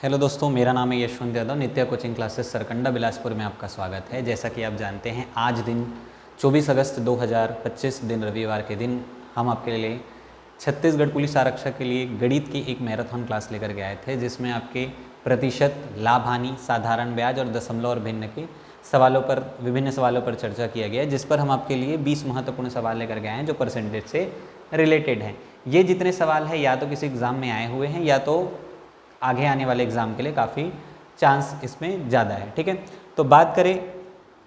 Hello दोस्तों, मेरा नाम है यशवंत यादव। नित्य कोचिंग क्लासेस सरकंडा बिलासपुर में आपका स्वागत है। जैसा कि आप जानते हैं, आज दिन 24 अगस्त 2025 दिन रविवार के दिन हम आपके लिए छत्तीसगढ़ पुलिस आरक्षक के लिए गणित की एक मैराथन क्लास लेकर के आए थे, जिसमें आपके प्रतिशत, लाभ हानि, साधारण ब्याज और दशमलव और भिन्न के सवालों पर, विभिन्न सवालों पर चर्चा किया गया है, जिस पर हम आपके लिए 20 महत्वपूर्ण सवाल लेकर के आए हैं जो परसेंटेज से रिलेटेड हैं। ये जितने सवाल हैं या तो किसी एग्ज़ाम में आए हुए हैं या तो आगे आने वाले एग्ज़ाम के लिए काफ़ी चांस इसमें ज़्यादा है। ठीक है, तो बात करें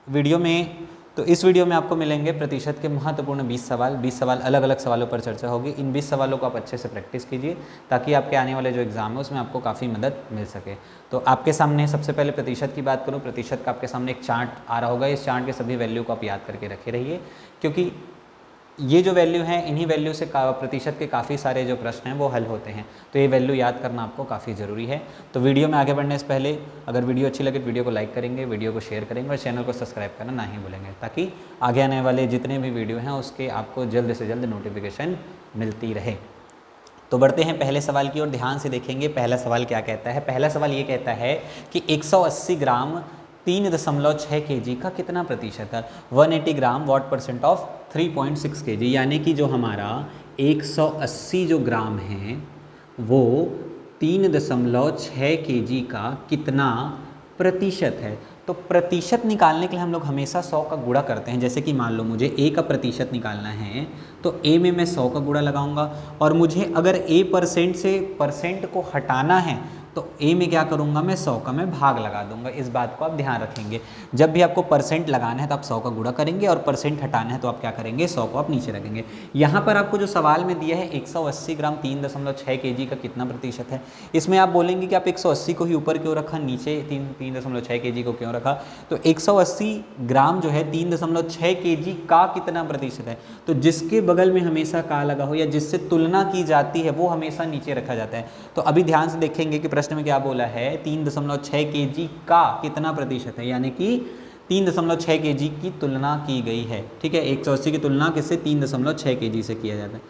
वीडियो में, तो इस वीडियो में आपको मिलेंगे प्रतिशत के महत्वपूर्ण 20 सवाल अलग अलग सवालों पर चर्चा होगी। इन 20 सवालों को आप अच्छे से प्रैक्टिस कीजिए ताकि आपके आने वाले जो एग्ज़ाम है उसमें आपको काफ़ी मदद मिल सके। तो आपके सामने सबसे पहले प्रतिशत की बात करूँ, प्रतिशत का आपके सामने एक चार्ट आ रहा होगा। इस चार्ट के सभी वैल्यू को आप याद करके रखे रहिए, क्योंकि ये जो वैल्यू हैं, इन्हीं वैल्यू से प्रतिशत के काफ़ी सारे जो प्रश्न हैं वो हल होते हैं। तो ये वैल्यू याद करना आपको काफ़ी ज़रूरी है। तो वीडियो में आगे बढ़ने से पहले अगर वीडियो अच्छी लगे तो वीडियो को लाइक करेंगे, वीडियो को शेयर करेंगे और चैनल को सब्सक्राइब करना ना ही भूलेंगे, ताकि आगे आने वाले जितने भी वीडियो हैं उसके आपको जल्द से जल्द नोटिफिकेशन मिलती रहे। तो बढ़ते हैं पहले सवाल की ओर। ध्यान से देखेंगे पहला सवाल क्या कहता है। पहला सवाल ये कहता है कि 180 ग्राम 3.6 kg का कितना प्रतिशत है। 180 ग्राम व्हाट परसेंट ऑफ 3.6 kg, यानी कि जो हमारा 180 जो ग्राम है वो 3.6 kg का कितना प्रतिशत है। तो प्रतिशत निकालने के लिए हम लोग हमेशा 100 का गुणा करते हैं। जैसे कि मान लो मुझे a का प्रतिशत निकालना है तो a में मैं 100 का गुणा लगाऊंगा, और मुझे अगर a परसेंट से परसेंट को हटाना है तो a में क्या करूंगा, मैं 100 का मैं भाग लगा दूंगा। इस बात को आप ध्यान रखेंगे। जब भी आपको परसेंट लगाना है तो आप 100 का गुणा करेंगे, और परसेंट हटाना है तो आप क्या करेंगे, 100 को आप नीचे रखेंगे। यहाँ पर आपको जो सवाल में दिया है 180 ग्राम 3.6 kg का कितना प्रतिशत है, इसमें आप बोलेंगे कि आप 180 को ही ऊपर क्यों रखा, नीचे 3.6 kg को क्यों रखा। तो 180 ग्राम जो है 3.6 kg का कितना प्रतिशत है, तो जिसके बगल में हमेशा का लगा हो या जिससे तुलना की जाती है वो हमेशा नीचे रखा जाता है। तो अभी ध्यान से देखेंगे कि प्रश्न में क्या बोला है, 3.6 kg का कितना प्रतिशत है, यानी कि 3.6 kg की तुलना की गई है। ठीक है, 180 की तुलना किससे, 3.6 kg से किया जाता है।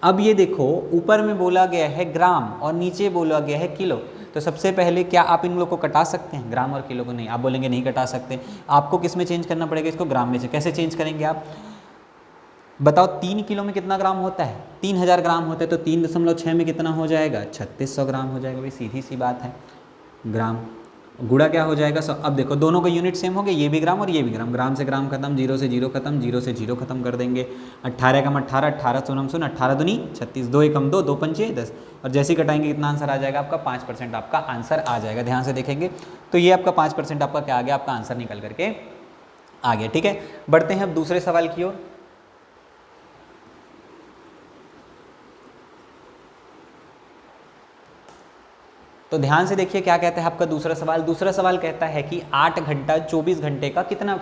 अब ये देखो, ऊपर में बोला गया है ग्राम और नीचे बोला गया है किलो। तो सबसे पहले क्या आप इन लोग को कटा सकते हैं, ग्राम और किलो को? नहीं, आप बोलेंगे नहीं कटा सकते। आपको किस में चेंज करना पड़ेगा, इसको ग्राम में से। कैसे चेंज करेंगे आप बताओ? 3 किलो में कितना ग्राम होता है, 3000 ग्राम होता है, तो 3.6 में कितना हो जाएगा, 3600 ग्राम हो जाएगा। भाई सीधी सी बात है, ग्राम गुणा क्या हो जाएगा 100। अब देखो दोनों का यूनिट सेम हो गया, ये भी ग्राम और ये भी ग्राम। ग्राम से ग्राम खत्म, 0 से 0 खत्म, 0 से 0 खत्म कर देंगे। 18 कम 18, 18 सोनम सुन, 18 दूनी 36, 2 एकम 2, 2 पंचे 10, और जैसे ही कटाएंगे कितना आंसर आ जाएगा आपका, 5% आपका आंसर आ जाएगा। ध्यान से देखेंगे तो ये आपका 5% आपका क्या आ गया, आपका आंसर निकल करके आ गया। ठीक है, बढ़ते हैं अब दूसरे सवाल की ओर। तो ध्यान से देखिए क्या कहता है आपका दूसरा सवाल। दूसरा सवाल कहता है कि 8 घंटा 24 घंटे का कितना,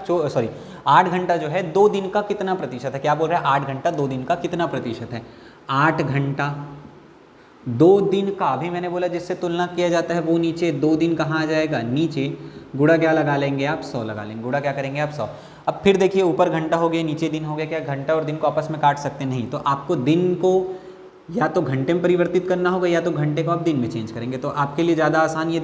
8 घंटा जो है 2 दिन का कितना प्रतिशत है। क्या बोल रहा है, 8 घंटा 2 दिन का कितना प्रतिशत है। 8 घंटा 2 दिन का, अभी मैंने बोला जिससे तुलना किया जाता है वो नीचे, 2 दिन कहाँ आ जाएगा, नीचे। गुणा क्या लगा लेंगे आप, 100 लगा लेंगे। गुणा क्या करेंगे आप, 100। अब फिर देखिए ऊपर घंटा हो गया, नीचे दिन हो गया। क्या घंटा और दिन को आपस में काट सकते नहीं, तो आपको दिन को या तो घंटे में परिवर्तित करना होगा या तो घंटे को आप दिन में चेंज करेंगे। तो आपके लिए ज़्यादा आसान ये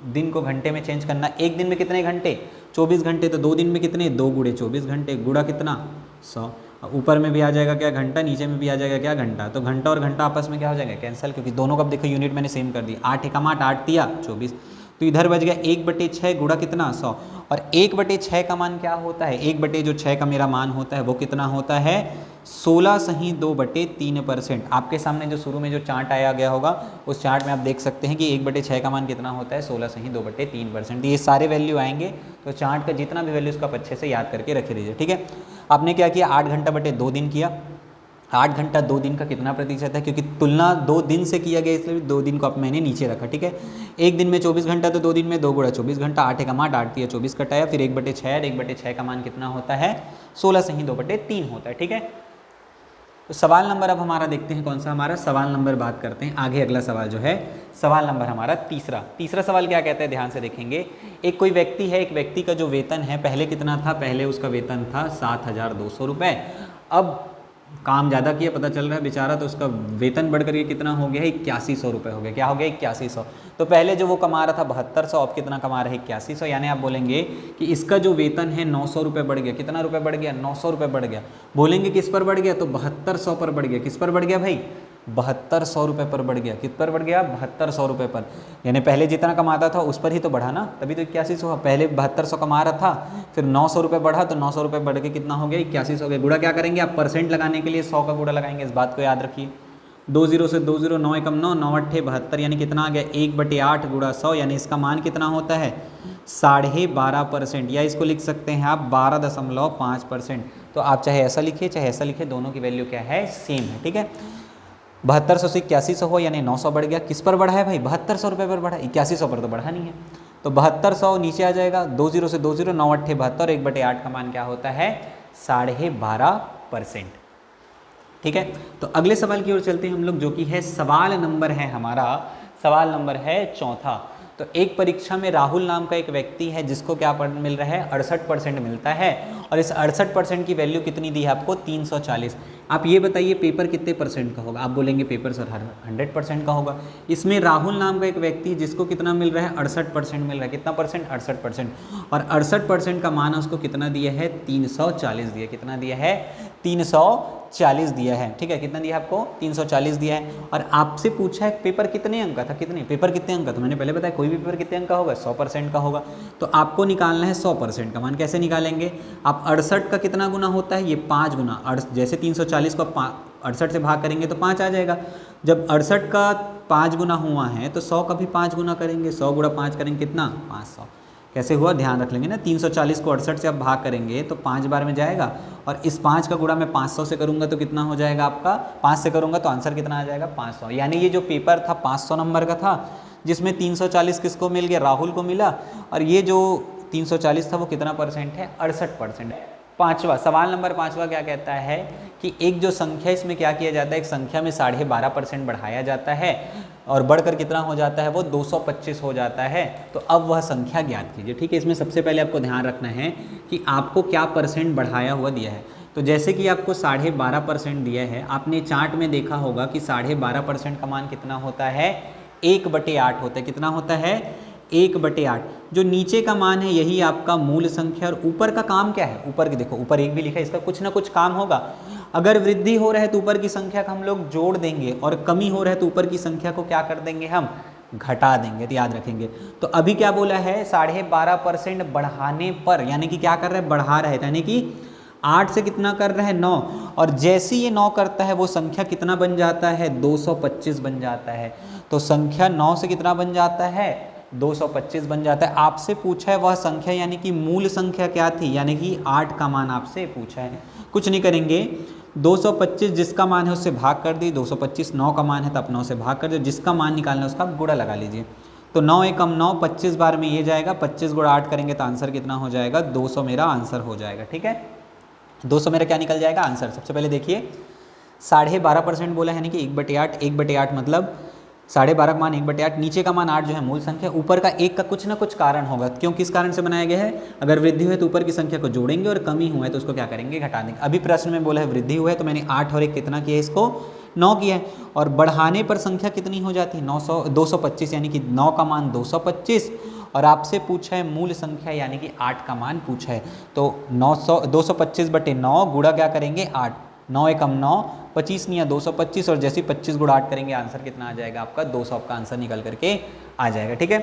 दिन को घंटे में चेंज करना। एक दिन में कितने घंटे, 24 घंटे, तो 2 दिन में कितने, 2 गुणे 24 घंटे, गुणा कितना, 100। ऊपर में भी आ जाएगा क्या, घंटा, नीचे में भी आ जाएगा क्या, घंटा। तो घंटा और घंटा आपस में क्या हो जाएगा, कैंसिल, क्योंकि दोनों का देखो यूनिट मैंने सेम कर दी। 8 एकम 8, 8 तिया 24, तो इधर बच गया 1/6 गुणा कितना, 100। और 1/6 का मान क्या होता है, 1/6 का मेरा मान होता है वो कितना होता है, 16.2/3%। आपके सामने जो शुरू में जो चार्ट आया गया होगा उस चार्ट में आप देख सकते हैं कि 1/6 का मान कितना होता है, 16.2/3%। ये सारे वैल्यू आएंगे, तो चार्ट का जितना भी वैल्यू उसको आप अच्छे से याद करके रखे दीजिए। ठीक है, आपने क्या किया, 8 घंटा बटे 2 दिन किया। 8 घंटा 2 दिन का कितना प्रतिशत है, क्योंकि तुलना 2 दिन से किया गया इसलिए 2 दिन को आप मैंने नीचे रखा। ठीक है, एक दिन में 24 घंटा, तो 2 दिन में 2 गुणा 24 घंटा, 8 एकम 8, 8 तिया 24 कटाया, फिर 1/6, 1/6 का मान कितना होता है, 16.2/3 होता है। ठीक है, तो सवाल नंबर अब हमारा देखते हैं कौन सा, हमारा सवाल नंबर बात करते हैं आगे। अगला सवाल जो है सवाल नंबर हमारा तीसरा सवाल क्या कहता है, ध्यान से देखेंगे। एक कोई व्यक्ति है, एक व्यक्ति का जो वेतन है, पहले कितना था, पहले उसका वेतन था 7,200 रुपये। अब काम ज़्यादा किया, पता चल रहा है बेचारा, तो उसका वेतन बढ़ करके कितना हो गया है, 8100 रुपये हो गया। क्या हो गया, 8100। तो पहले जो वो कमा रहा था 7200, अब कितना कमा रहा है, 8100। यानी आप बोलेंगे कि इसका जो वेतन है 900 रुपये बढ़ गया। कितना रुपये बढ़ गया, 900 रुपये बढ़ गया। बोलेंगे किस पर बढ़ गया, तो 7200 पर बढ़ गया। किस पर बढ़ गया भाई, 7200 रुपये पर बढ़ गया। किस पर बढ़ गया, 7200 रुपये पर। यानी पहले जितना कमाता था उस पर ही तो बढ़ा ना, तभी तो 8100। पहले 7200 कमा रहा था, फिर 900 रुपये बढ़ा, तो 900 रुपये बढ़ के कितना हो गया, 8100 हो गया। गुड़ा क्या करेंगे आप, परसेंट लगाने के लिए 100 का गुड़ा लगाएंगे, इस बात को याद रखिए। 20 से 20, 9 एकम 9, 9 अट्ठे 72, यानी कितना आ गया, 1/8 गुड़ा 100, यानी इसका मान कितना होता है, 12.5%, या इसको लिख सकते हैं आप 12.5%। तो आप चाहे ऐसा लिखिए चाहे ऐसा लिखिए, दोनों की वैल्यू क्या है, सेम है। ठीक है, 7200 से 8100 हो, यानी 900 बढ़ गया। किस पर बढ़ा है भाई, 7200 रुपये पर बढ़ा, 8100 पर तो बढ़ा नहीं है। तो 7200 नीचे आ जाएगा, 20 से 20, 9 अट्ठे 72, 1/8 का मान क्या होता है, 12.5%। ठीक है, तो अगले सवाल की ओर चलते हैं हम लोग, जो कि है सवाल नंबर है हमारा, सवाल नंबर है चौथा। तो एक परीक्षा में राहुल नाम का एक व्यक्ति है जिसको क्या मिल रहा है, 68% मिलता है, और इस 68% की वैल्यू कितनी दी है आपको, 340। आप ये बताइए पेपर कितने परसेंट का होगा, आप बोलेंगे पेपर सर 100% का होगा। इसमें राहुल नाम का एक व्यक्ति जिसको कितना मिल रहा है, 68% मिल रहा है। कितना परसेंट, 68%, और 68% का मान उसको कितना दिया है, 340 दिया। कितना दिया है, 340 दिया है। ठीक है, कितना दिया आपको, 340 दिया है। और आपसे पूछा है पेपर कितने अंक का था, कितने पेपर कितने अंक का था, मैंने पहले बताया कोई भी पेपर कितने अंक का होगा, 100% का होगा। तो आपको निकालना है 100% का मान। कैसे निकालेंगे आप, 68 का कितना गुना होता है, ये 5 गुना, जैसे 340 को 68 से भाग करेंगे तो 5 आ जाएगा। जब 68 का 5 गुना हुआ है तो 100 का भी 5 गुना करेंगे, 100 गुणा 5 करेंगे कितना, 500। कैसे हुआ, ध्यान रख लेंगे ना, 340 को 68 से आप भाग करेंगे तो 5 बार में जाएगा, और इस 5 का गुणा मैं 500 से करूंगा तो कितना हो जाएगा आपका, 5 से करूंगा तो आंसर कितना आ जाएगा, 500। यानी ये जो पेपर था 500 नंबर का था, जिसमें 340 किसको मिल गया, राहुल को मिला, और ये जो 340 था वो कितना परसेंट है, 68%। पाँचवा सवाल नंबर 5वां क्या कहता है कि एक जो संख्या, इसमें क्या किया जाता है, एक संख्या में 12.5% बढ़ाया जाता है, और बढ़कर कितना हो जाता है, वो 225 हो जाता है। तो अब वह संख्या ज्ञात कीजिए। ठीक है, इसमें सबसे पहले आपको ध्यान रखना है कि आपको क्या परसेंट बढ़ाया हुआ दिया है। तो जैसे कि आपको 12.5% दिया है, आपने चार्ट में देखा होगा कि 12.5% का मान कितना होता है, 1/8 होता है। कितना होता है, 1/8। जो नीचे का मान है यही आपका मूल संख्या, और ऊपर का काम क्या है, ऊपर के देखो, ऊपर 1 भी लिखा है, इसका कुछ ना कुछ काम होगा। अगर वृद्धि हो रहा है तो ऊपर की संख्या का हम लोग जोड़ देंगे, और कमी हो रहा है तो ऊपर की संख्या को क्या कर देंगे, हम घटा देंगे। तो याद रखेंगे। तो अभी क्या बोला है, 12.5% बढ़ाने पर, यानी कि क्या कर रहा है, बढ़ा रहा है, यानी कि 8 से कितना कर रहा है, 9, और जैसे ये 9 करता है वो संख्या कितना बन जाता है, 225 बन जाता है। तो संख्या 9 से कितना बन जाता है, 225 बन जाता है। आपसे पूछा है वह संख्या, यानी कि मूल संख्या क्या थी, यानी कि 8 का मान आपसे पूछा है। कुछ नहीं करेंगे, 225 जिसका मान है उससे भाग कर दी, 225 9 का मान है तो आप 9 से भाग कर दो, जिसका मान निकालना है उसका गुणा लगा लीजिए। तो 9 एकम 9, 25 बार में ये जाएगा, 25 गुणा 8 करेंगे तो आंसर कितना हो जाएगा, 200 मेरा आंसर हो जाएगा। ठीक है, 200 मेरा क्या निकल जाएगा आंसर। सबसे पहले देखिए 12.5% बोला है, यानी कि 1/8, 1/8 मतलब 12.5 का मान 1/8, नीचे का मान 8 जो है मूल संख्या, ऊपर का 1 का कुछ ना कुछ कारण होगा। क्यों, किस कारण से बनाया गया है, अगर वृद्धि हुई तो ऊपर की संख्या को जोड़ेंगे, और कमी हुआ है तो उसको क्या करेंगे, घटा देंगे। अभी प्रश्न में बोला है वृद्धि हुआ है, तो मैंने 8 और 1 कितना किया है, इसको 9 किया है, और बढ़ाने पर संख्या कितनी हो जाती है, 225, यानी कि 9 का मान 225, और आपसे पूछा है मूल संख्या यानी कि 8 का मान पूछा है। तो 225/9 गुणा क्या करेंगे, 8, 9 एकम 9, 25 नहीं है 225, और जैसे 25 गुणा 8 करेंगे आंसर कितना आ जाएगा आपका, 200 आपका आंसर निकल करके आ जाएगा। ठीक है,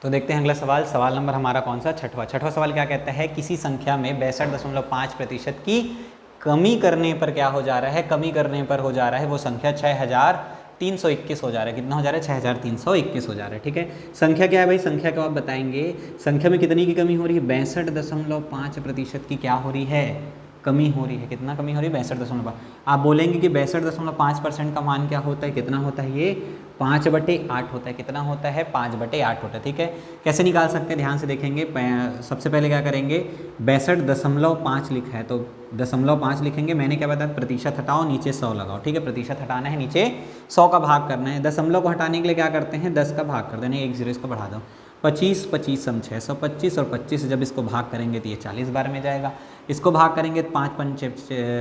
तो देखते हैं अगला सवाल। सवाल नंबर हमारा कौन सा, छठवां सवाल क्या कहता है, किसी संख्या में 62.5% की कमी करने पर क्या हो जा रहा है, कमी करने पर हो जा रहा है वो संख्या 6321 हो जा रहा है। कितना हो जा रहा है, 6321 हो जा रहा है। ठीक है, संख्या क्या है भाई, संख्या को आप बताएंगे, संख्या में कितनी की कमी हो रही है, 62.5% की क्या हो रही है, कमी हो रही है। कितना कमी हो रही है, 62.5। आप बोलेंगे कि 62.5% का मान क्या होता है, कितना होता है, ये 5/8 होता है। कितना होता है, 5/8 होता है। ठीक है, कैसे निकाल सकते हैं, ध्यान से देखेंगे। सबसे पहले क्या करेंगे, 62.5 लिखा है तो 0.5 लिखेंगे। मैंने क्या बताया, प्रतिशत हटाओ, नीचे 100 लगाओ। ठीक है, प्रतिशत हटाना है, नीचे 100 का भाग करना है। दशमलव को हटाने के लिए क्या करते हैं, 10 का भाग कर देना, 1 0 इसको बढ़ा दो। 25 25 सम 625 और 25 से जब इसको भाग करेंगे तो ये 40 बार में जाएगा। इसको भाग करेंगे तो 5 पंचे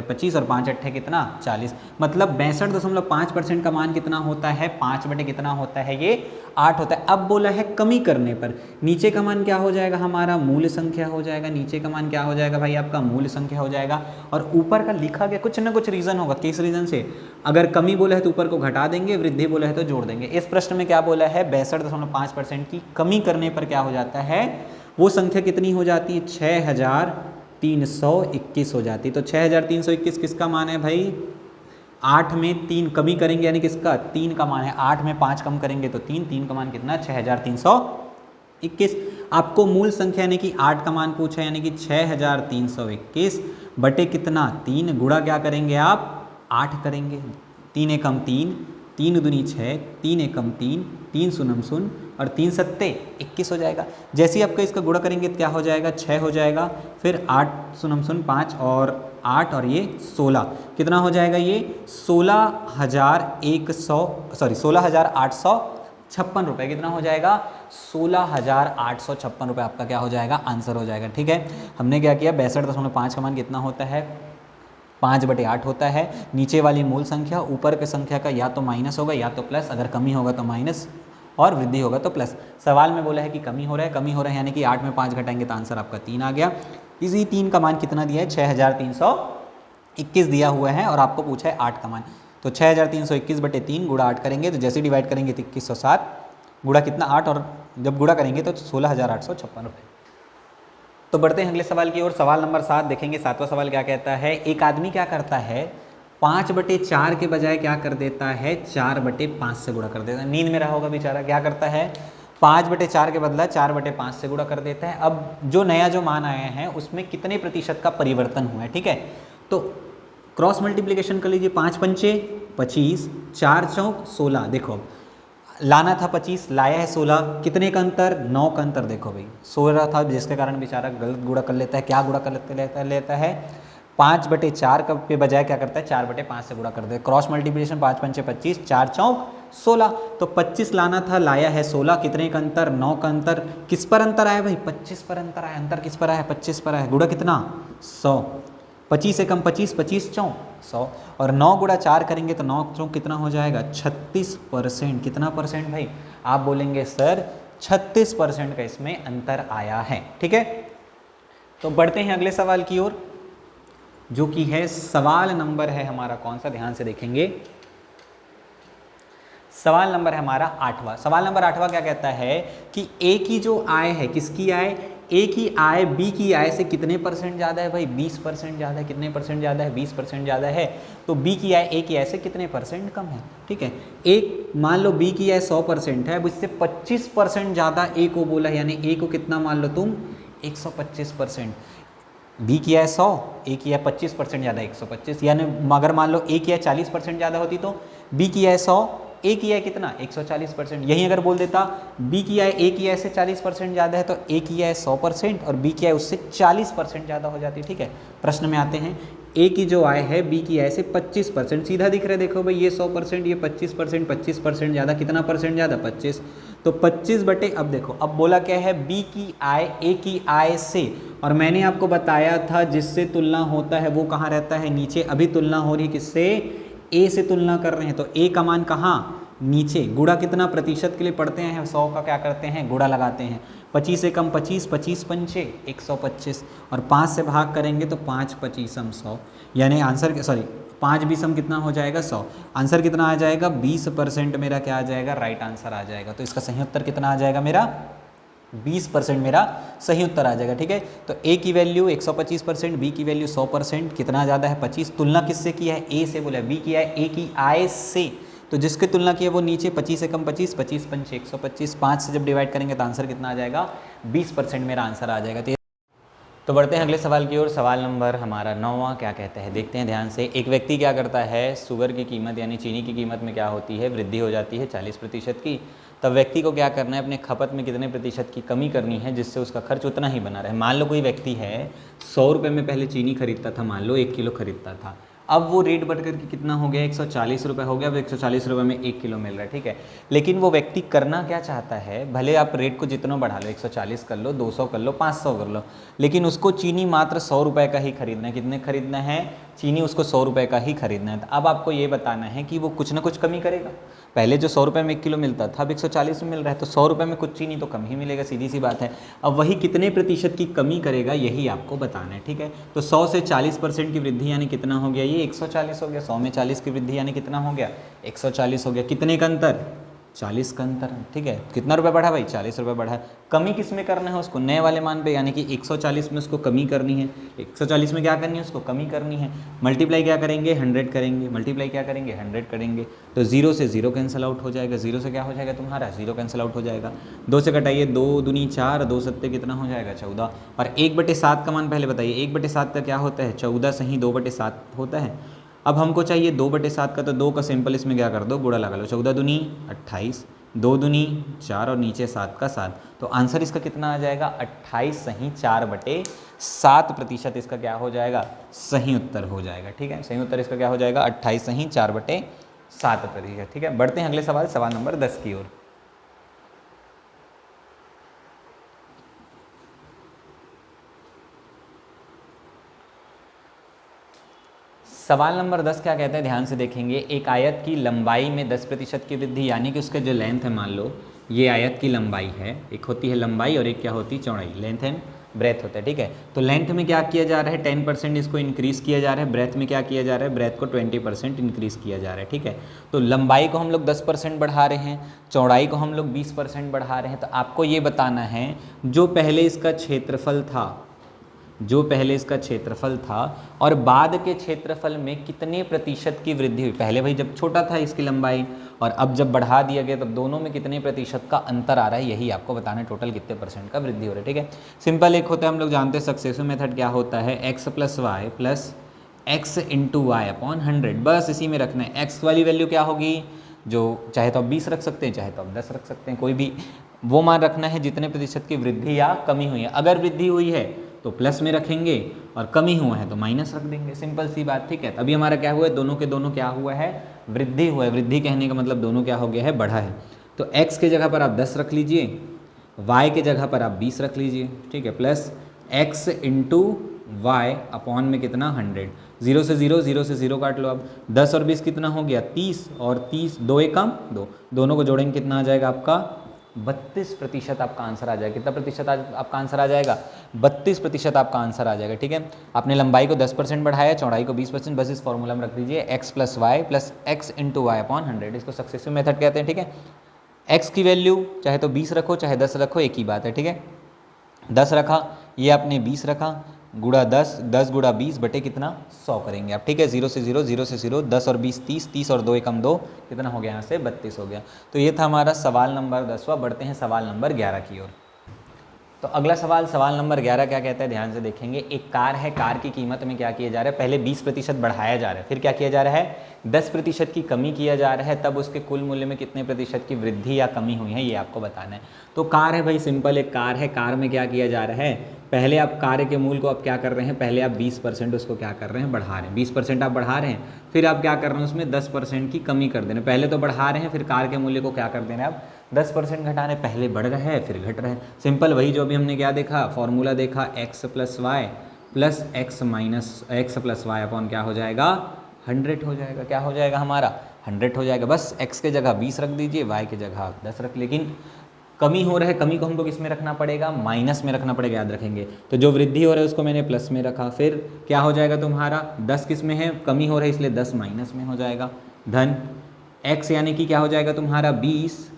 25 और 5 अट्ठे कितना 40, मतलब 62.5% का मान कितना होता है 5 बटे कितना होता है ये 8 होता है। अब बोला है कमी करने पर नीचे का मान क्या हो जाएगा हमारा मूल संख्या हो जाएगा, नीचे का मान क्या हो जाएगा भाई आपका मूल संख्या हो जाएगा। और ऊपर का लिखा गया कुछ ना कुछ रीज़न होगा, किस रीज़न से, अगर कमी बोला है तो ऊपर को घटा देंगे, वृद्धि बोला है तो जोड़ देंगे। इस प्रश्न में क्या बोला है 62.5% की कमी करने पर क्या हो जाता है, वो संख्या कितनी हो जाती है 6321 हो जाती है। तो 6321 किसका मान है भाई, 8 में 3 कमी करेंगे यानी किसका 3 का मान है, 8 में 5 कम करेंगे तो 3 का मान कितना 6321। आपको मूल संख्या यानी कि 8 का मान पूछा यानी कि 6321 बटे कितना 3 गुणा क्या करेंगे आप 8 करेंगे, 3 एकम 3, 3 दूनी 6, 3 एकम 3, 3 शून्यम 0 और 3 सत्ते 21 हो जाएगा। जैसे ही आपका इसका गुणा करेंगे तो क्या हो जाएगा 6 हो जाएगा, फिर 8 शून्यम 0 5 और 8 और ये 16 कितना हो जाएगा ये 16,856 रुपये कितना हो जाएगा 16,856 रुपये आपका क्या हो जाएगा आंसर हो जाएगा। ठीक है, हमने क्या किया 62.5 का मान कितना होता है 5/8 होता है। नीचे वाली मूल संख्या ऊपर के संख्या का या तो माइनस होगा या तो प्लस, अगर कमी होगा तो माइनस और वृद्धि होगा तो प्लस। सवाल में बोला है कि कमी हो रहा है यानी कि 8 में 5 घटाएंगे तो आंसर आपका 3 आ गया। इसी 3 का मान कितना दिया है 6321 दिया हुआ है और आपको पूछा है 8 का मान। तो 6321 बटे 3 गुणा 8 करेंगे तो जैसे डिवाइड करेंगे तो 2107 गुणा कितना 8 और जब गुणा करेंगे तो 16,856 रुपये। तो बढ़ते हैं अगले सवाल की ओर। सवाल नंबर 7 देखेंगे। 7वां सवाल क्या कहता है, एक आदमी क्या करता है 5/4 के बजाय क्या कर देता है 4/5 से गुणा कर देता है। नींद में रहा होगा बेचारा, क्या करता है 5/4 के बदला 4/5 से गुणा कर देता है। अब जो नया जो मान आया है उसमें कितने प्रतिशत का परिवर्तन हुआ है, ठीक है। तो क्रॉस मल्टीप्लिकेशन कर लीजिए, 5 पंचे 25, 4 चौक 16। देखो लाना था 25, लाया है 16, कितने का अंतर 9 का अंतर। देखो भाई 16 था जिसके कारण बेचारा गलत गुणा कर लेता है। क्या गुणा कर लेता है 5/4 के बजाय क्या करता है 4/5 से गुणा कर दे। क्रॉस मल्टीप्लिकेशन 5 पंचे 25, 4 चौक 16। तो 25 लाना था, लाया है 16, कितने का अंतर 9 का अंतर। किस पर अंतर आया भाई 25 पर अंतर आया। अंतर किस पर आया 25 पर आया। गुणा कितना 100, 25 एकम 25, 25 चौक 100 और 9 गुणा 4 करेंगे तो 9 चौक कितना हो जाएगा 36%। कितना परसेंट भाई, आप बोलेंगे सर 36% का इसमें अंतर आया है। ठीक है, तो बढ़ते हैं अगले सवाल की ओर जो कि है सवाल नंबर है हमारा कौन सा, ध्यान से देखेंगे। सवाल नंबर है हमारा 8वां। सवाल नंबर 8वां क्या कहता है कि ए की जो आय है, किसकी आय, ए की आय बी की आय से कितने परसेंट ज़्यादा है भाई 20% ज़्यादा है। कितने परसेंट ज़्यादा है 20% ज़्यादा है। तो बी की आय ए की आय से कितने परसेंट कम है। ठीक है, एक मान लो बी की आय 100% है, अब इससे 25% ज़्यादा ए को बोला है, यानी ए को कितना मान लो तुम 125%। बी की आय 100, ए की आय 25% ज़्यादा 125, यानी अगर मान लो ए की आय 40% ज़्यादा होती तो बी की आय 100, ए की आय कितना 140%। यही अगर बोल देता बी की आय ए की आय से 40% ज़्यादा है तो ए की आय 100% और बी की आय उससे 40% ज़्यादा हो जाती है। ठीक है, प्रश्न में आते हैं, ए की जो आय है बी की आय से 25%, सीधा दिख रहा है देखो भाई, ये 100%, ये 25%, 25% ज़्यादा, कितना परसेंट ज़्यादा 25। तो 25 बटे, अब देखो अब बोला क्या है बी की आय ए की आय से, और मैंने आपको बताया था जिससे तुलना होता है वो कहाँ रहता है नीचे। अभी तुलना हो रही है किससे, ए से तुलना कर रहे हैं, तो ए का मान कहाँ नीचे। गुणा कितना प्रतिशत के लिए पढ़ते हैं 100 का क्या करते हैं गुणा लगाते हैं। 25 से कम 25, 25 पंचे 125 और 5 से भाग करेंगे तो 5 25 100, यानी आंसर 5 20 कितना हो जाएगा 100। आंसर कितना आ जाएगा 20% मेरा क्या आ जाएगा राइट आंसर आ जाएगा। तो इसका सही उत्तर कितना आ जाएगा मेरा 20% मेरा सही उत्तर आ जाएगा। ठीक है, तो ए की वैल्यू 125%, बी की वैल्यू 100%, कितना ज़्यादा है 25। तुलना किससे की है ए से, बोला बी की आय ए की आय से, तो जिसकी तुलना की है वो नीचे 25 से कम 25, 25 पंचे 125, 5 से जब डिवाइड करेंगे तो आंसर कितना आ जाएगा 20% मेरा आंसर आ जाएगा। तो बढ़ते हैं अगले सवाल की ओर। सवाल नंबर हमारा 9वां क्या कहता है, देखते हैं ध्यान से। एक व्यक्ति क्या करता है, शुगर की कीमत यानी चीनी की कीमत में क्या होती है वृद्धि हो जाती है 40% की। तब व्यक्ति को क्या करना है, अपने खपत में कितने प्रतिशत की कमी करनी है जिससे उसका खर्च उतना ही बना रहे। मान लो कोई व्यक्ति है 100 रुपये में पहले चीनी खरीदता था, मान लो 1 किलो खरीदता था, अब वो रेट बढ़ करके कितना हो गया, 140 रुपये हो गया। अब 140 रुपये में 1 किलो मिल रहा है, ठीक है। लेकिन वो व्यक्ति करना क्या चाहता है, भले आप रेट को जितना बढ़ा लो, 140 कर लो, 200 कर लो, 500 कर लो, लेकिन उसको चीनी मात्र 100 रुपये का ही खरीदना है। कितने खरीदना है, चीनी उसको 100 रुपये का ही खरीदना है। तो अब आपको ये बताना है कि वो कुछ ना कुछ कमी करेगा। पहले जो 100 रुपये में 1 किलो मिलता था, अब 140 में मिल रहा है, तो 100 रुपये में कुछ चीनी तो कम ही मिलेगा, सीधी सी बात है। अब वही कितने प्रतिशत की कमी करेगा, यही आपको बताना है, ठीक है। तो 100 से 40% की वृद्धि यानी कितना हो गया, ये 140 हो गया। 100 में 40 की वृद्धि यानी कितना हो गया, 140 हो गया। कितने का अंतर, 40 का अंतर, ठीक है। कितना रुपये बढ़ा भाई, 40 रुपये बढ़ा। कमी किस में करना है उसको, नए वाले मान पे, यानी कि 140 में उसको कमी करनी है। 140 में क्या करनी है, उसको कमी करनी है। मल्टीप्लाई क्या करेंगे, 100 करेंगे। मल्टीप्लाई क्या करेंगे, 100 करेंगे। तो 0 से 0 कैंसिल आउट हो जाएगा। 0 से क्या हो जाएगा तुम्हारा, 0 कैंसिल आउट हो जाएगा। 2 से कटाइए, 2 दूनी 4, 2 सत्ते कितना हो जाएगा, 14। और 1/7 का मान पहले बताइए, 1/7 का क्या होता है, 14 सही 2/7 होता है। अब हमको चाहिए 2/7 का, तो 2 का सिंपल इसमें क्या कर दो, गुणा लगा लो। 14 दूनी 28, 2 दूनी 4 और नीचे 7 का 7। तो आंसर इसका कितना आ जाएगा, 28 सही 4/7% इसका क्या हो जाएगा, सही उत्तर हो जाएगा, ठीक है। सही उत्तर इसका क्या हो जाएगा, 28 सही 4/7%, ठीक है। बढ़ते हैं अगले सवाल, सवाल नंबर 10 की ओर। सवाल नंबर 10 क्या कहते हैं, ध्यान से देखेंगे। एक आयत की लंबाई में 10% की वृद्धि, यानी कि उसका जो लेंथ है, मान लो ये आयत की लंबाई है, एक होती है लंबाई और एक क्या होती है, चौड़ाई। लेंथ एंड ब्रेथ होता है, ठीक है। तो लेंथ में क्या किया जा रहा है, 10% इसको इंक्रीज़ किया जा रहा है। ब्रेथ में क्या किया जा रहा है, ब्रेथ को 20% इंक्रीज़ किया जा रहा है, ठीक है। तो लंबाई को हम लोग 10% बढ़ा रहे हैं, चौड़ाई को हम लोग 20% बढ़ा रहे हैं। तो आपको ये बताना है, जो पहले इसका क्षेत्रफल था, जो पहले इसका क्षेत्रफल था और बाद के क्षेत्रफल में कितने प्रतिशत की वृद्धि हुई। पहले भाई जब छोटा था इसकी लंबाई, और अब जब बढ़ा दिया गया, तब दोनों में कितने प्रतिशत का अंतर आ रहा है, यही आपको बताना है। टोटल कितने % का वृद्धि हो रहा है, ठीक है। सिंपल एक होता है, हम लोग जानते हैं सक्सेसिव मेथड क्या होता है, x + y + x × y / 100। बस इसी में रखना है। x वाली वैल्यू क्या होगी, जो चाहे तो आप 20 रख सकते हैं, चाहे तो आप 10 रख सकते हैं, कोई भी वो मान रखना है जितने प्रतिशत की वृद्धि या कमी हुई है। अगर वृद्धि हुई है तो प्लस में रखेंगे और कमी हुआ है तो माइनस रख देंगे, सिंपल सी बात, ठीक है। अभी हमारा क्या हुआ है, दोनों के दोनों क्या हुआ है, वृद्धि हुआ है। वृद्धि कहने का मतलब दोनों क्या हो गया है, बढ़ा है। तो x के जगह पर आप 10 रख लीजिए, y के जगह पर आप 20 रख लीजिए, ठीक है, प्लस x × y अपॉन में कितना, 100। 0 से 0, 0 से 0 काट लो। अब 10 और 20 कितना हो गया, 30, और 30 2 1 कम 2, दोनों को जोड़ेंगे कितना आ जाएगा आपका, 32% आपका आंसर आ जाएगा। कितना प्रतिशत आपका आंसर आ जाएगा, 32% आपका आंसर आ जाएगा, ठीक है। आपने लंबाई को 10% बढ़ाया, चौड़ाई को 20%, बस इस फॉर्मूला में रख दीजिए, x + y + x × y / 100। इसको सक्सेसिव मेथड कहते हैं, ठीक है। x की वैल्यू चाहे तो 20 रखो, चाहे 10 रखो, एक ही बात है, ठीक है। 10 रखा, ये आपने 20 रखा, गुणा 10, 10 गुणा 20 बटे कितना, 100 करेंगे आप, ठीक है। 0 से 0, 0 से 0, 10 और 20 30, 30 और 2 एकम 2, कितना हो गया यहाँ से, 32 हो गया। तो ये था हमारा सवाल नंबर 10वां। बढ़ते हैं सवाल नंबर 11 की ओर। तो अगला सवाल, सवाल नंबर 11 क्या कहता है, ध्यान से देखेंगे। एक कार है, कार की कीमत में क्या किया जा रहा है, पहले 20% बढ़ाया जा रहा है, फिर क्या किया जा रहा है, 10% की कमी किया जा रहा है, तब उसके कुल मूल्य में कितने प्रतिशत की वृद्धि या कमी हुई है, ये आपको बताना है। तो कार है भाई, सिंपल एक कार है, कार में क्या किया जा रहा है, पहले आप कार्य के मूल्य को आप क्या कर रहे हैं, पहले आप 20% उसको क्या कर रहे हैं, बढ़ा रहे हैं। 20% आप बढ़ा रहे हैं, फिर आप क्या कर रहे हैं, उसमें 10% की कमी कर दे रहे हैं। पहले तो बढ़ा रहे हैं, फिर कार के मूल्य को क्या कर दे रहे हैं आप, 10% घटा रहे हैं। पहले बढ़ रहा है, फिर घट रहा है, सिंपल वही जो अभी हमने क्या देखा, फॉर्मूला देखा, x + y + x + y upon क्या हो जाएगा, 100 हो जाएगा। क्या हो जाएगा हमारा, 100 हो जाएगा। बस x के जगह 20 रख दीजिए, y की जगह 10 रख, लेकिन कमी हो रहा है, कमी को हमको किस में रखना पड़ेगा, माइनस में रखना पड़ेगा, याद रखेंगे। तो जो वृद्धि हो रहा है उसको मैंने प्लस में रखा, फिर क्या हो जाएगा तुम्हारा, 10 किस में है, कमी हो रहा है, इसलिए 10 माइनस में हो जाएगा, धन x यानी कि क्या हो जाएगा तुम्हारा 20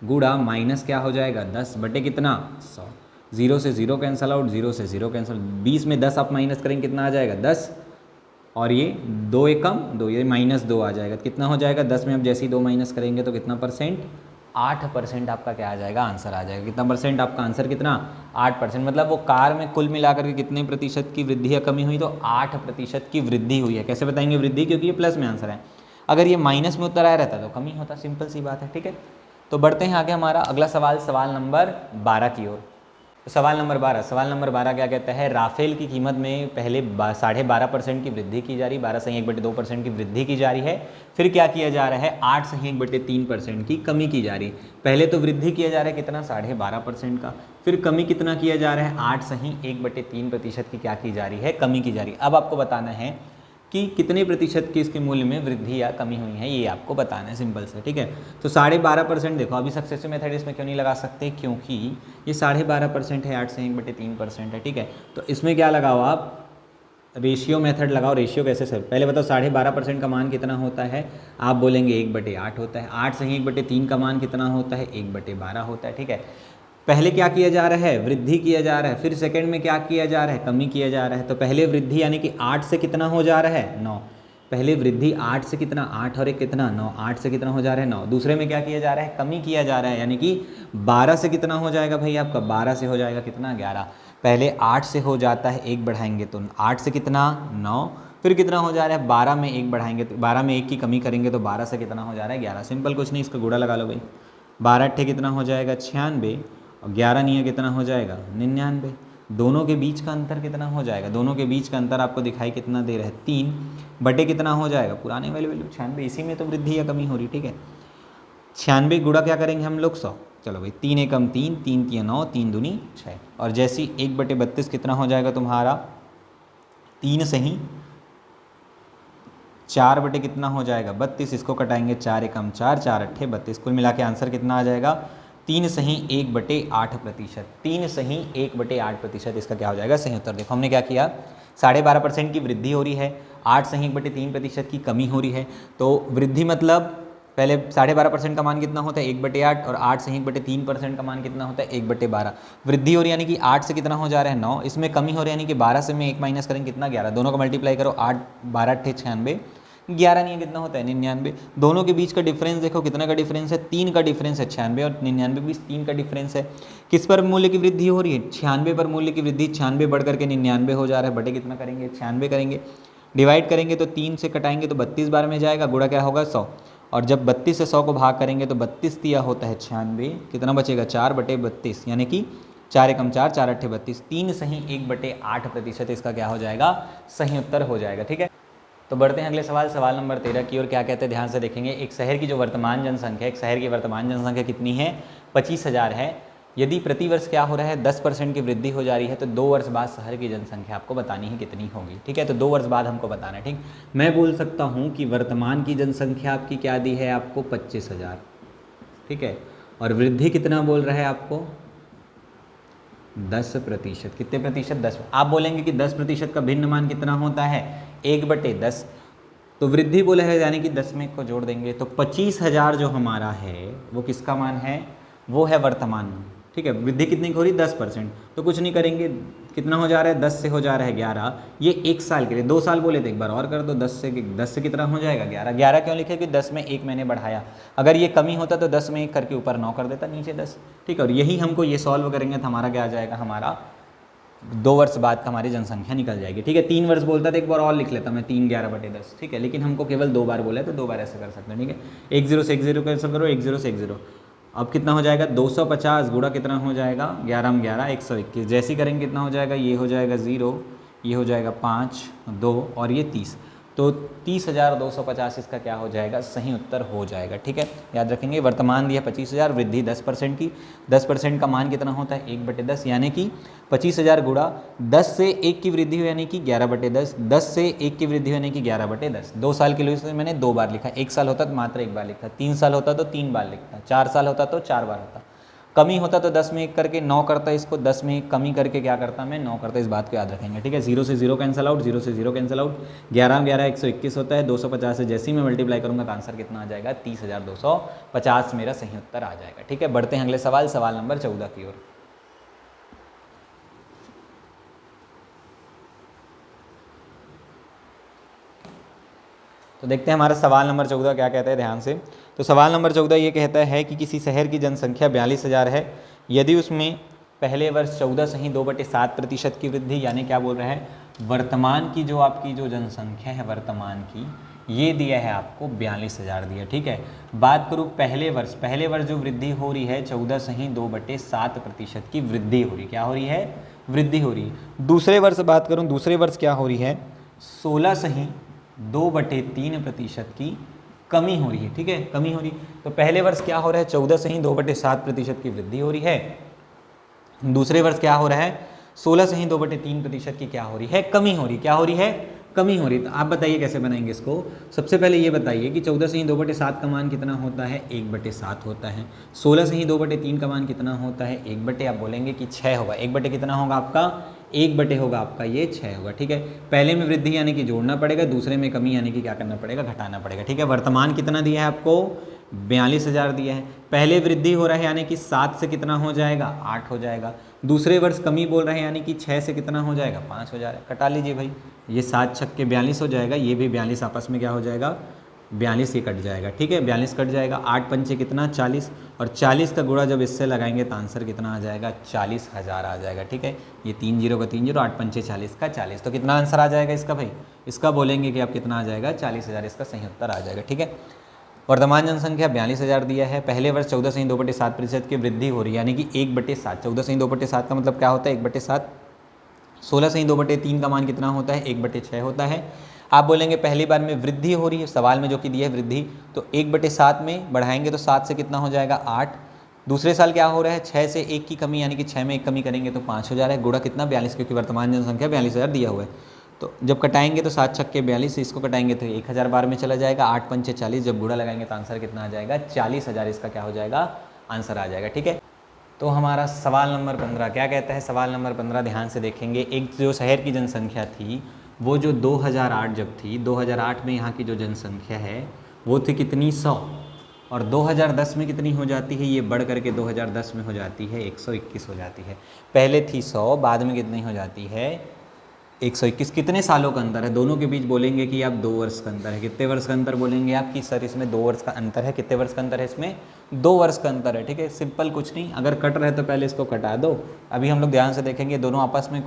गुणा माइनस क्या हो जाएगा, 10 बटे कितना, 100। 0 से 0 कैंसल आउट, 0 से 0 कैंसल, 20 में 10 आप माइनस करेंगे कितना आ जाएगा, 10, और ये 2 एकम 2, ये -2 आ जाएगा, कितना हो जाएगा, 10 में अब जैसे ही 2 माइनस करेंगे तो कितना %, 8% आपका क्या आ जाएगा, आंसर आ जाएगा। कितना % आपका आंसर, कितना, 8%। मतलब वो कार में कुल मिलाकर के कितने प्रतिशत की वृद्धि या कमी हुई, तो 8% की वृद्धि हुई है। कैसे बताएंगे वृद्धि, क्योंकि ये प्लस में आंसर है, अगर ये माइनस में उत्तर आया रहता तो कमी होता, सिंपल सी बात है, ठीक है। तो बढ़ते हैं आगे, हमारा अगला सवाल, सवाल नंबर 12 की ओर। तो सवाल नंबर 12 क्या कहता है, राफेल की कीमत में पहले 12.5% की वृद्धि की जा रही, 12.1/2% की वृद्धि की जा रही है, फिर क्या किया जा रहा है, 8.1/3% की कमी की जा रही है। पहले तो वृद्धि किया जा रहा है कितना, 12.5% का, फिर कमी कितना किया जा रहा है, 8.1/3% की क्या की जा रही है, कमी की जा रही है। अब आपको बताना है कि कितने प्रतिशत की इसके मूल्य में वृद्धि या कमी हुई है, ये आपको बताना है सिंपल से, ठीक है। तो 12.5% देखो, अभी सक्सेसिव मेथड इसमें क्यों नहीं लगा सकते, क्योंकि ये 12.5% है, 8.1/3% है, ठीक है। तो इसमें क्या लगाओ आप, रेशियो मेथड लगाओ। रेशियो कैसे सर, पहले बताओ 12.5% का मान कितना होता है, आप बोलेंगे 1/8 होता है। 8/1/3 का मान कितना होता है, 1/12 होता है, ठीक है। पहले क्या किया जा रहा है, वृद्धि किया जा रहा है, फिर सेकंड में क्या किया जा रहा है, कमी किया जा रहा है। तो पहले वृद्धि यानी कि 8 से कितना हो जा रहा है, 9। पहले वृद्धि 8 से कितना, 8 और 1 कितना, 9, 8 से कितना हो जा रहा है, 9। दूसरे में क्या किया जा रहा है, कमी किया जा रहा है, यानी कि 12 से कितना हो जाएगा भाई आपका, 12 से हो जाएगा कितना, 11। पहले 8 से हो जाता है, 1 बढ़ाएंगे तो 8 से कितना, 9, फिर कितना हो जा रहा है, 12 में 1 बढ़ाएंगे तो 12 में 1 की कमी करेंगे तो 12 से कितना हो जा रहा है, 11। सिंपल, कुछ नहीं, इसका गुणा लगा लो भाई। 12 कितना हो जाएगा, 96, और 11 नहीं है कितना हो जाएगा, 99। दोनों के बीच का अंतर कितना हो जाएगा, दोनों के बीच का अंतर आपको दिखाई कितना दे रहा है, 3 बटे कितना हो जाएगा, पुराने वाली वैल्यू 96, इसी में तो वृद्धि या कमी हो रही, ठीक है। 96 गुणा क्या करेंगे हम लोग, 100। चलो भाई, 3 एकम 3, 3 तिया 9, 3 दूनी 6, और जैसी 1/32 कितना हो जाएगा तुम्हारा, 3 से ही 4 बटे कितना हो जाएगा, 32। इसको कटाएंगे, 4 एकम 4, 4 अट्ठे 32। कुल मिला के आंसर कितना आ जाएगा, 3 सही 1/8%। 3 सही 1/8% इसका क्या हो जाएगा, सही उत्तर। देखो हमने क्या किया, 12.5% की वृद्धि हो रही है, 8 सही 1/3% की कमी हो रही है। तो वृद्धि मतलब पहले 12.5% का मान कितना होता है, 1/8, और 8 सही 1/3% का मान कितना होता है, 1/12। वृद्धि हो रही है यानी कि 8 से कितना हो जा रहा है, 9। इसमें कमी हो रही है यानी कि 12 से में 1 माइनस करेंगे कितना, 11। दोनों का मल्टीप्लाई करो, 8 12 अट्ठे 96, 11 नहीं है कितना होता है, 99। दोनों के बीच का डिफरेंस देखो, कितना का डिफरेंस है, 3 का डिफरेंस है। 96 और 99 के बीच 3 का डिफरेंस है। किस पर मूल्य की वृद्धि हो रही है, 96 पर मूल्य की वृद्धि। 96 बढ़ करके 99 हो जा रहा है, बटे कितना करेंगे, 96 करेंगे। डिवाइड करेंगे तो 3 से कटाएंगे तो 32 बार में जाएगा, गुणा क्या होगा, 100। और जब 32 से 100 को भाग करेंगे तो 32 दिया होता है 96, कितना बचेगा, 4/32, यानी कि 4 एकम 4, 4 अट्ठे 32। 3 सही 1/8% इसका क्या हो जाएगा, सही उत्तर हो जाएगा, ठीक है। तो बढ़ते हैं अगले सवाल, सवाल नंबर 13 की ओर। क्या कहते हैं, ध्यान से देखेंगे। एक शहर की जो वर्तमान जनसंख्या, एक शहर की वर्तमान जनसंख्या कितनी है, 25,000 है। यदि प्रतिवर्ष क्या हो रहा है, 10% की वृद्धि हो जा रही है, तो 2 वर्ष बाद शहर की जनसंख्या आपको बतानी है कितनी होगी, ठीक है। तो 2 वर्ष बाद हमको बताना है, ठीक। मैं बोल सकता हूँ कि वर्तमान की जनसंख्या आपकी क्या दी है आपको, 25,000, ठीक है। और वृद्धि कितना बोल रहा है आपको, 10%। कितने प्रतिशत, 10। आप बोलेंगे कि 10% का भिन्न मान कितना होता है, 1/10। तो वृद्धि बोले है यानी कि 10 में को जोड़ देंगे तो 25,000 जो हमारा है वो किसका मान है, वो है वर्तमान, ठीक है। वृद्धि कितनी हो रही, 10%। तो कुछ नहीं करेंगे, कितना हो जा रहा है, 10 से हो जा रहा है 11। ये 1 साल के लिए, 2 साल बोले थे, एक बार और कर दो, 10 से कितना हो जाएगा, 11। 11 क्यों लिखे, कि 10 में 1 मैंने बढ़ाया। अगर ये कमी होता तो 10 में 1 करके ऊपर 9 कर देता, नीचे 10, ठीक है। और यही हमको ये सॉल्व करेंगे तो हमारा क्या आ जाएगा, हमारा 2 वर्ष बाद का हमारी जनसंख्या निकल जाएगी, ठीक है। 3 वर्ष बोलता था, एक बार और लिख लेता मैं, 3 11/10, ठीक है। लेकिन हमको केवल 2 बार बोला है तो 2 बार ऐसे कर सकते हैं, ठीक है। 1 0 से 1 0 कैंसिल करो, 1 0 से 1 0। अब कितना हो जाएगा, 250 गुणा कितना हो जाएगा, 11 में 11, 121। जैसे ही करेंगे कितना हो जाएगा, ये हो जाएगा 0, ये हो जाएगा 5, 2 और ये 30। तो 30,250 इसका क्या हो जाएगा, सही उत्तर हो जाएगा, ठीक है। याद रखेंगे, वर्तमान दिया 25,000, वृद्धि 10% की। 10% का मान कितना होता है, 1/10, यानी कि 25,000 गुणा 10 से 1 की वृद्धि हो यानी कि 11/10, 10 से 1 की वृद्धि हो यानी कि 11/10। 2 साल के लिए मैंने 2 बार लिखा, 1 साल होता तो मात्र 1 बार लिखता, 3 साल होता तो 3 बार लिखता, 4 साल होता तो 4 बार होता, कमी होता तो 10 में 1 करके 9 करता, इसको 10 में 1 कमी करके क्या करता मैं, 9 करता। इस बात को याद रखेंगे, ठीक है। 0 से 0 कैंसिल आउट, 0 से 0 कैंसिल आउट, 11 में 11 121 होता है। 250 से जैसे ही मैं मल्टीप्लाई करूंगा तो आंसर कितना आ जाएगा, 30,250 मेरा सही उत्तर आ जाएगा, ठीक है। बढ़ते हैं अगले सवाल, सवाल नंबर 14 की ओर। तो देखते हैं हमारा सवाल नंबर 14 क्या कहता है, ध्यान से। तो सवाल नंबर 14 ये कहता है कि किसी शहर की जनसंख्या 42,000 है, यदि उसमें पहले वर्ष 14 सही 2/7% की वृद्धि, यानी क्या बोल रहे हैं, वर्तमान की जो आपकी जो जनसंख्या है वर्तमान की, ये दिया है आपको 42,000 दिया, ठीक है। बात करूँ पहले वर्ष जो वृद्धि हो रही है 14.2/7% की वृद्धि हो रही है। क्या हो रही है? वृद्धि हो रही है। दूसरे वर्ष बात करूँ, दूसरे वर्ष क्या हो रही है? 16.2/3% की कमी हो रही है, ठीक है, कमी हो रही है। तो पहले वर्ष क्या हो रहा है? 14.2/7% की वृद्धि हो रही है। दूसरे वर्ष क्या हो रहा है? 16.2/3% की क्या हो रही है? कमी हो रही। क्या हो रही है? कमी हो रही। तो आप बताइए कैसे बनाएंगे इसको। सबसे पहले ये बताइए कि 14/2/7 का मान कितना होता है? 1/7 होता है। 16/2/3 का मान कितना होता है? 1/, आप बोलेंगे कि 6 होगा। 1/, कितना होगा आपका? 1/, होगा आपका ये 6 होगा, ठीक है। पहले में वृद्धि यानी कि जोड़ना पड़ेगा, दूसरे में कमी यानी कि क्या करना पड़ेगा? घटाना पड़ेगा, ठीक है। वर्तमान कितना दिया है आपको? 42,000 दिया है। पहले वृद्धि हो रहा है यानी कि 7 से कितना हो जाएगा? 8 हो जाएगा। दूसरे वर्ष कमी बोल रहे हैं यानी कि 6 से कितना हो जाएगा? 5 हो जाएगा। कटा लीजिए भाई, ये 7 छक्के 42 हो जाएगा, ये भी 42 आपस में क्या हो जाएगा? 42 ही कट जाएगा, ठीक है, 42 कट जाएगा। 8 पंचे कितना? 40, और 40 का गुणा जब इससे लगाएंगे तो आंसर कितना आ जाएगा? 40,000 आ जाएगा, ठीक है। ये 3 0 का 3 0, 8 पंचे 40 का 40, तो कितना आंसर आ जाएगा इसका भाई? इसका बोलेंगे कि आप कितना आ जाएगा? 40,000 इसका सही उत्तर आ जाएगा, ठीक है। वर्तमान जनसंख्या 42,000 दिया है। पहले वर्ष 14.2/7% की वृद्धि हो रही है यानी कि 1/7। 14.2/7 का मतलब क्या होता है? 1/7। 16.2/3 का मान कितना होता है? 1/6 होता है। आप बोलेंगे पहली बार में वृद्धि हो रही है, सवाल में जो कि दिया है वृद्धि, तो 1/7 में बढ़ाएंगे तो 7 से कितना हो जाएगा? 8। दूसरे साल क्या हो रहा है? 6 से 1 की कमी यानी कि 6 में 1 कमी करेंगे तो 5 हो जा रहा है। गुणा कितना? 42, क्योंकि वर्तमान जनसंख्या 42,000 दिया हुआ है। तो जब कटाएंगे तो 7 छक्के 42, इसको कटाएंगे तो 1000 बार में चला जाएगा। 8 पंचे 40, जब गुणा लगाएंगे तो आंसर कितना आ जाएगा? 40,000 इसका क्या हो जाएगा? आंसर आ जाएगा, ठीक है। तो हमारा सवाल नंबर 15 क्या कहता है? सवाल नंबर 15 ध्यान से देखेंगे। एक जो शहर की जनसंख्या थी वो जो 2008 जब थी, 2008 में यहाँ की जो जनसंख्या है वो थी कितनी? 100, और 2010 में कितनी हो जाती है? ये बढ़ करके 2010 में हो जाती है 121 हो जाती है। पहले थी 100, बाद में कितनी हो जाती है? 121। कितने सालों का अंतर है दोनों के बीच? बोलेंगे कि आप 2 वर्ष का अंतर है। कितने वर्ष का अंतर बोलेंगे आप? कि सर इसमें 2 वर्ष का अंतर है। कितने वर्ष का अंतर है इसमें? 2 वर्ष का अंतर है, ठीक है। सिंपल, कुछ नहीं। अगर कट रहे तो पहले इसको कटा दो। अभी हम लोग ध्यान से देखेंगे दोनों आपस में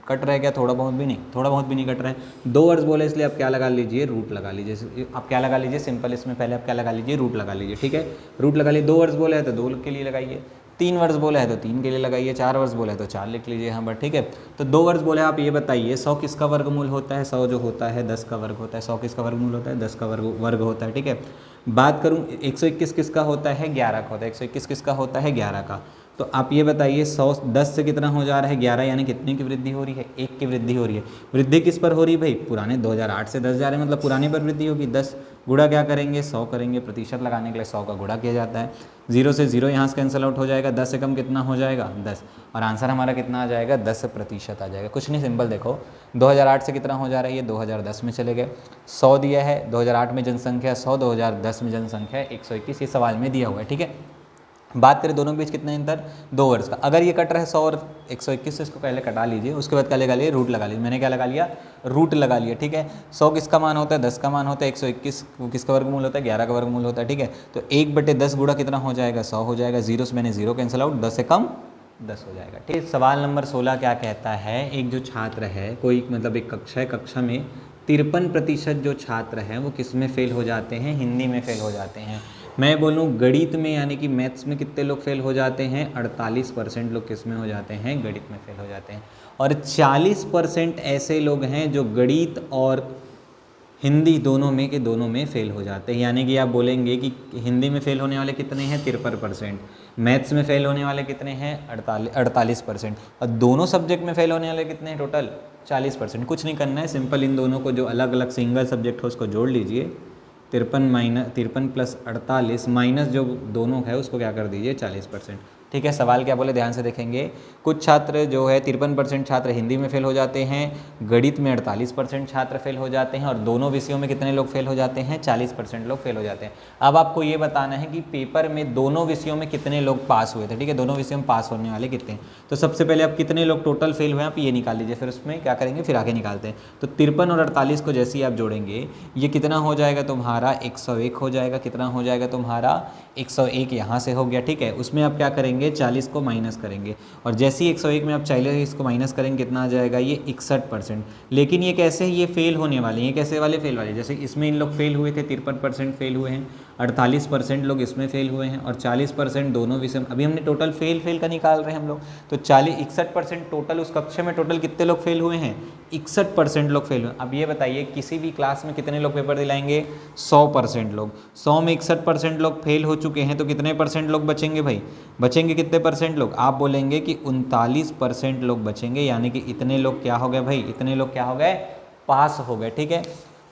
कट रहे क्या? थोड़ा बहुत भी नहीं, थोड़ा बहुत भी नहीं कट रहे हैं। 2 वर्ष बोले इसलिए आप क्या लगा लीजिए? रूट लगा लीजिए। आप क्या लगा लीजिए? सिंपल, इसमें पहले आप क्या लगा लीजिए? रूट लगा लीजिए, ठीक है। रूट लगा लीजिए। 2 वर्ष बोले हैं तो 2 के लिए लगाइए, 3 वर्ष बोला है तो 3 के लिए लगाइए, 4 वर्ष बोला है तो 4 लिख लीजिए यहाँ पर, ठीक है। तो 2 वर्ष बोले। आप ये बताइए 100 किसका वर्गमूल होता है? 100 जो होता है 10 का वर्ग होता है। 100 किसका वर्गमूल होता है? 10 का वर्ग होता है, ठीक है। बात करूँ 121 किसका होता है? 11 का होता है। 121 किसका होता है? 11 का। तो आप ये बताइए 100 10 से कितना हो जा रहा है? 11, यानी कितने की वृद्धि हो रही है? 1 की वृद्धि हो रही है। वृद्धि किस पर हो रही है भाई? पुराने 2008 से 10 जा रहे हैं, मतलब पुराने पर वृद्धि होगी। 10 गुणा क्या करेंगे? 100 करेंगे। प्रतिशत लगाने के लिए 100 का गुणा किया जाता है। 0 से 0 यहाँ से कैंसिल आउट हो जाएगा। 10 से कम कितना हो जाएगा? 10, और आंसर हमारा कितना आ जाएगा? 10% आ जाएगा। कुछ नहीं, सिंपल देखो, 2008 से कितना हो जा रहा है? ये 2010 में चले गए। 100 दिया है, 2008 में जनसंख्या 100, 2010 में जनसंख्या 121, ये सवाल में दिया हुआ है, ठीक है। बात करें दोनों के बीच कितना अंतर? 2 वर्ष का। अगर ये कट रहा है 100 और 121 से, इसको पहले कटा लीजिए, उसके बाद क्या लगा लिए? रूट लगा लीजिए। मैंने क्या लगा लिया? रूट लगा लिया, ठीक है। 100 किसका मान होता है? 10 का मान होता है। 121 किसका वर्गमूल होता है? 11 का वर्गमूल होता है, ठीक है। तो 1/10 गुणा कितना हो जाएगा? 100 हो जाएगा। 0 से मैंने 0 कैंसिल आउट, 10 से कम 10 हो जाएगा, ठीक है। सवाल नंबर 16 क्या कहता है? एक जो छात्र है, कोई मतलब एक कक्षा है, कक्षा में 53% जो छात्र हैं वो किस में फेल हो जाते हैं? हिंदी में फेल हो जाते हैं। मैं बोलूँ गणित में यानी कि मैथ्स में कितने लोग फेल हो जाते हैं? 48% लोग किस में हो जाते हैं? गणित में फेल हो जाते हैं। और 40% ऐसे लोग हैं जो गणित और हिंदी दोनों में फेल हो जाते हैं। यानी कि आप बोलेंगे कि हिंदी में फेल होने वाले कितने हैं? 53%। मैथ्स में फेल होने वाले कितने हैं? 48%। और दोनों सब्जेक्ट में फेल होने वाले कितने हैं टोटल? 40%। कुछ नहीं करना है, सिंपल इन दोनों को जो अलग अलग सिंगल सब्जेक्ट हो उसको जोड़ लीजिए। 53 प्लस 48 माइनस जो दोनों है उसको क्या कर दीजिए? 40%, ठीक है। सवाल क्या बोले? ध्यान से देखेंगे। कुछ छात्र जो है 53% छात्र हिंदी में फेल हो जाते हैं, गणित में 48% छात्र फेल हो जाते हैं, और दोनों विषयों में कितने लोग फेल हो जाते हैं? 40% लोग फेल हो जाते हैं। अब आपको ये बताना है कि पेपर में दोनों विषयों में कितने लोग पास हुए थे, ठीक है। दोनों विषयों में पास होने वाले कितने? तो सबसे पहले आप कितने लोग टोटल फेल हुए आप ये निकाल लीजिए, फिर उसमें क्या करेंगे? फिर आगे निकालते हैं। तो 53 और 48 को जैसे ही आप जोड़ेंगे ये कितना हो जाएगा तुम्हारा? 101 हो जाएगा। कितना हो जाएगा तुम्हारा? 101 यहाँ से हो गया, ठीक है। उसमें आप क्या करेंगे? करेंगे, 40 को माइनस करेंगे, और जैसे ही 101 में आप 40 को माइनस करेंगे कितना आ जाएगा, ये 61%। लेकिन ये कैसे है, ये फेल होने वाले हैं, ये कैसे वाले फेल वाले, जैसे इसमें इन लोग फेल हुए थे 53% फेल हुए हैं, 48% लोग इसमें फेल हुए हैं, और 40% दोनों विषय। अभी हमने टोटल फेल का निकाल रहे हैं हम लोग, तो 61% टोटल उस कक्षा में टोटल कितने लोग फेल हुए हैं, 61% लोग फेल हुए। अब ये बताइए किसी भी क्लास में कितने लोग पेपर दिलाएंगे, 100% लोग। 100 में 61% लोग फेल हो चुके हैं, तो कितने परसेंट लोग बचेंगे भाई, बचेंगे कितने परसेंट लोग, आप बोलेंगे कि 39% लोग बचेंगे, यानी कि इतने लोग क्या हो गए भाई, इतने लोग क्या हो गए, पास हो गए। ठीक है,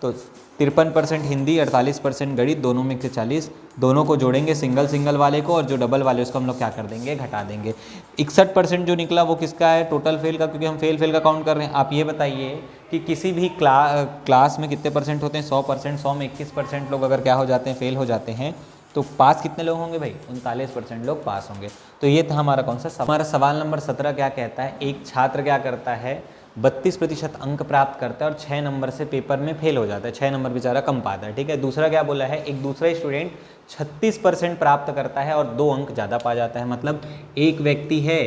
तो 53% हिंदी, 48% गणित, दोनों में से 40, दोनों को जोड़ेंगे सिंगल वाले को, और जो डबल वाले उसको हम लोग क्या कर देंगे, घटा देंगे। 61% जो निकला वो किसका है, टोटल फेल का, क्योंकि हम फेल का काउंट कर रहे हैं। आप ये बताइए कि किसी भी क्लास में कितने परसेंट होते हैं, 100%, 100 में 21% लोग अगर क्या हो जाते हैं, फेल हो जाते हैं, तो पास कितने लोग होंगे भाई, 39% लोग पास होंगे। तो ये था हमारा कौन सा, हमारा सवाल नंबर 17 क्या कहता है, एक छात्र क्या करता है, 32% अंक प्राप्त करता है और 6 नंबर से पेपर में फेल हो जाता है, 6 नंबर बेचारा कम पाता है। ठीक है, दूसरा क्या बोला है, एक दूसरा स्टूडेंट 36% प्राप्त करता है और 2 अंक ज़्यादा पा जाता है। मतलब एक व्यक्ति है,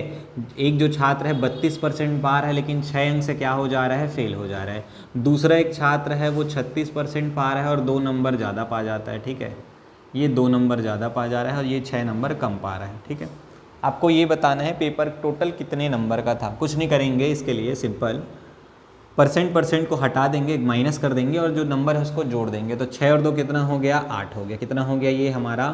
एक जो छात्र है 32% पा रहा है, लेकिन 6 अंक से क्या हो जा रहा है, फेल हो जा रहा है। दूसरा एक छात्र है वो 36% पा रहा है और 2 नंबर ज़्यादा पा जाता है। ठीक है, ये 2 नंबर ज़्यादा पा जा रहा है और ये 6 नंबर कम पा रहा है। ठीक है, आपको ये बताना है पेपर टोटल कितने नंबर का था। कुछ नहीं करेंगे इसके लिए, सिंपल परसेंट को हटा देंगे, माइनस कर देंगे, और जो नंबर है उसको जोड़ देंगे। तो 6 और 2 कितना हो गया, 8 हो गया। कितना हो गया, ये हमारा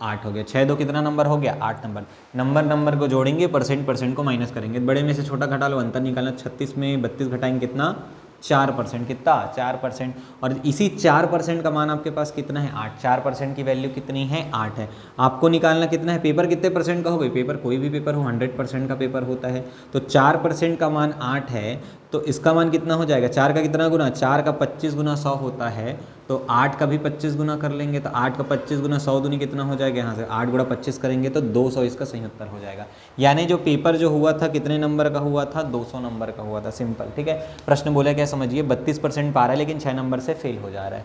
8 हो गया। 6 2 कितना नंबर हो गया, 8 नंबर। नंबर को जोड़ेंगे, परसेंट को माइनस करेंगे, बड़े में से छोटा घटा लो, अंतर निकालना। 36 में 32 घटाएंगे कितना, 4%। कितना, 4%। और इसी 4% का मान आपके पास कितना है, 8। 4% की वैल्यू कितनी है, 8 है। आपको निकालना कितना है, पेपर कितने परसेंट का हो गई, पेपर कोई भी पेपर हो 100% का पेपर होता है, तो 4% का मान 8 है, तो इसका मान कितना हो जाएगा, 4 का कितना गुना, 4 का 25 गुना 100 होता है, तो 8 का भी 25 गुना कर लेंगे, तो 8 का 25 गुना 100 दूनी कितना हो जाएगा, यहाँ से 8 गुणा 25 करेंगे तो 200 इसका सही उत्तर हो जाएगा। यानी जो पेपर जो हुआ था कितने नंबर का हुआ था, 200 नंबर का हुआ था। सिंपल। ठीक है, प्रश्न बोला क्या समझिए, 32% पा रहा है लेकिन 6 नंबर से फेल हो जा रहा है,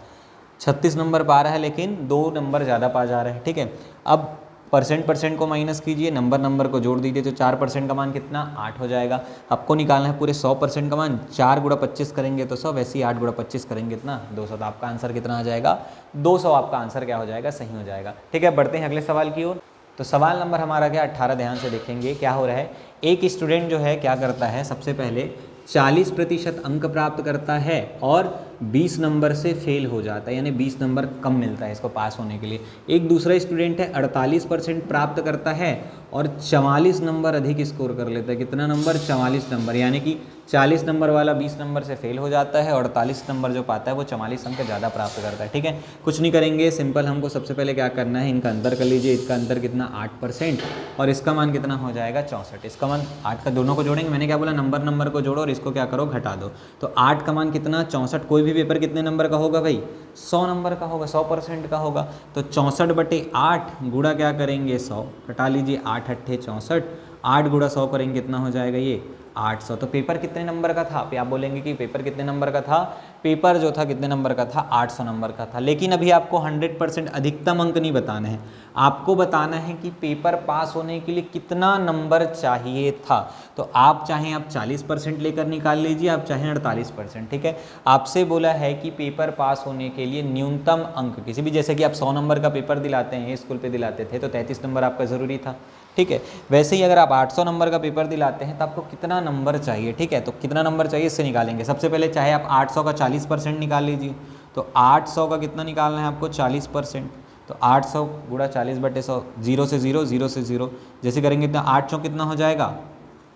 36 नंबर पा रहा है लेकिन 2 नंबर ज़्यादा पा जा रहा है। ठीक है, अब परसेंट को माइनस कीजिए, नंबर को जोड़ दीजिए, तो 4% का मान कितना, 8 हो जाएगा। आपको निकालना है पूरे 100% का मान, 4 गुणा 25 करेंगे तो 100, वैसे ही 8 गुणा 25 करेंगे कितना, 200। तो आपका आंसर कितना आ जाएगा, 200 आपका आंसर क्या हो जाएगा, सही हो जाएगा। ठीक है, बढ़ते हैं अगले सवाल की ओर। तो सवाल नंबर हमारा क्या, 18, ध्यान से देखेंगे क्या हो रहा है। एक स्टूडेंट जो है क्या करता है, सबसे पहले 40% अंक प्राप्त करता है और 20 नंबर से फेल हो जाता है, यानी 20 नंबर कम मिलता है इसको पास होने के लिए। एक दूसरा स्टूडेंट है 48% प्राप्त करता है और 44 नंबर अधिक स्कोर कर लेता है। कितना नंबर, 44 नंबर, यानी कि 40 नंबर वाला 20 नंबर से फेल हो जाता है और 48 नंबर जो पाता है वो 44 अंक ज़्यादा प्राप्त करता है। ठीक है, कुछ नहीं करेंगे, सिंपल हमको सबसे पहले क्या करना है, इनका अंतर कर लीजिए। इसका अंतर कितना, 8%, और इसका मान कितना हो जाएगा, 64। इसका मान 8 का दोनों को जोड़ेंगे, मैंने क्या बोला, नंबर को जोड़ो और इसको क्या करो, घटा दो। तो 8 का मान कितना, 64। कोई भी पेपर कितने नंबर का होगा भाई, 100 नंबर का होगा, 100% का होगा। तो 64/8 गुणा क्या करेंगे, 100, घटा लीजिए, 8 8 64, 8 गुणा 100 करेंगे कितना हो जाएगा, ये 800। तो पेपर कितने नंबर का था, आप बोलेंगे कि पेपर कितने नंबर का था, पेपर जो था कितने नंबर का था, 800 नंबर का था। लेकिन अभी आपको 100% अधिकतम अंक नहीं बताना है, आपको बताना है कि पेपर पास होने के लिए कितना नंबर चाहिए था। तो आप चाहें आप 40% लेकर निकाल लीजिए, आप चाहें 48%। ठीक है, आपसे बोला है कि पेपर पास होने के लिए न्यूनतम अंक किसी भी, जैसे कि आप 100 नंबर का पेपर दिलाते हैं, स्कूल पे दिलाते थे तो 33 नंबर आपका ज़रूरी था। ठीक है, वैसे ही अगर आप 800 नंबर का पेपर दिलाते हैं तो आपको कितना नंबर चाहिए। ठीक है, तो कितना नंबर चाहिए इससे निकालेंगे। सबसे पहले चाहे आप 800 का 40% निकाल लीजिए, तो 800 का कितना निकालना है आपको, 40%। तो 800 गुणा 40/100, 0 से 0, 0 से 0, जैसे करेंगे इतना 8 चौक कितना हो जाएगा,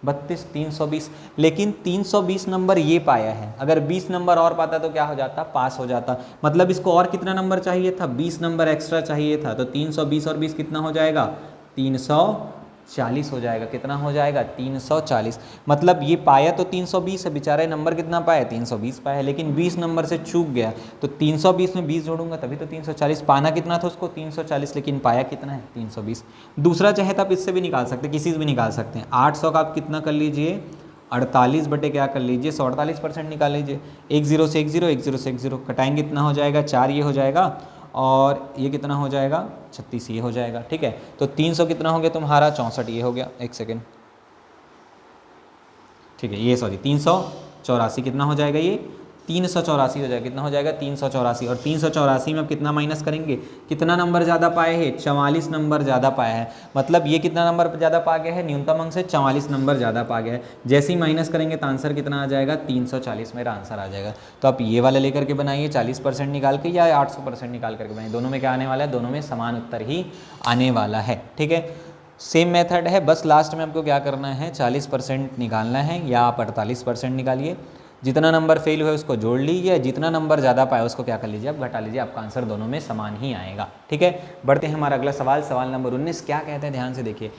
32, 320। लेकिन 320 नंबर ये पाया है, अगर 20 नंबर और पाता तो क्या हो जाता, पास हो जाता। मतलब इसको और कितना नंबर चाहिए था, 20 नंबर एक्स्ट्रा चाहिए था। तो 320 और 20 कितना हो जाएगा, 340 हो जाएगा। कितना हो जाएगा, 340। मतलब ये पाया तो 320 है, बेचारा नंबर कितना पाया, 320 पाया है, लेकिन 20 नंबर से चूक गया। तो 320 में 20 जोड़ूंगा तभी तो 340। पाना कितना था उसको, 340, लेकिन पाया कितना है, 320। दूसरा चाहे तो आप इससे भी निकाल सकते हैं, किसी से भी निकाल सकते हैं। 800 का आप कितना कर लीजिए, 48 बटे क्या कर लीजिए, 148% निकाल लीजिए। 1 0 से 1 0, 1 0 से 1 0 कटाएंगे, इतना हो जाएगा 4, ये हो जाएगा। और ये कितना हो जाएगा 36 ये हो जाएगा, ठीक है। तो 300 कितना हो गया तुम्हारा 64 ये हो गया, एक सेकेंड, ठीक है, ये सॉरी 384 कितना हो जाएगा, ये 384 हो जाएगा, कितना हो जाएगा 384। और 384 में अब कितना माइनस करेंगे, कितना नंबर ज़्यादा पाए हैं 44 नंबर ज़्यादा पाया है, मतलब ये कितना नंबर ज़्यादा पा गया है, न्यूनतम अंक से 44 नंबर ज़्यादा पा गया है। जैसे ही माइनस करेंगे तो आंसर कितना आ जाएगा 340 मेरा आंसर आ जाएगा। तो आप ये वाला लेकर के बनाइए 40% निकाल के या 800% निकाल करके बनाइए, दोनों में क्या आने वाला है, दोनों में समान उत्तर ही आने वाला है, ठीक है। सेम मेथड है, बस लास्ट में आपको क्या करना है 40% निकालना है या आप 48% निकालिए, जितना नंबर फेल हुए उसको जोड़ लीजिए, जितना नंबर ज़्यादा पाए उसको क्या कर लीजिए आप घटा लीजिए, आपका आंसर दोनों में समान ही आएगा, ठीक है। बढ़ते हैं हमारा अगला सवाल, सवाल नंबर 19 क्या कहते हैं, ध्यान से देखिए।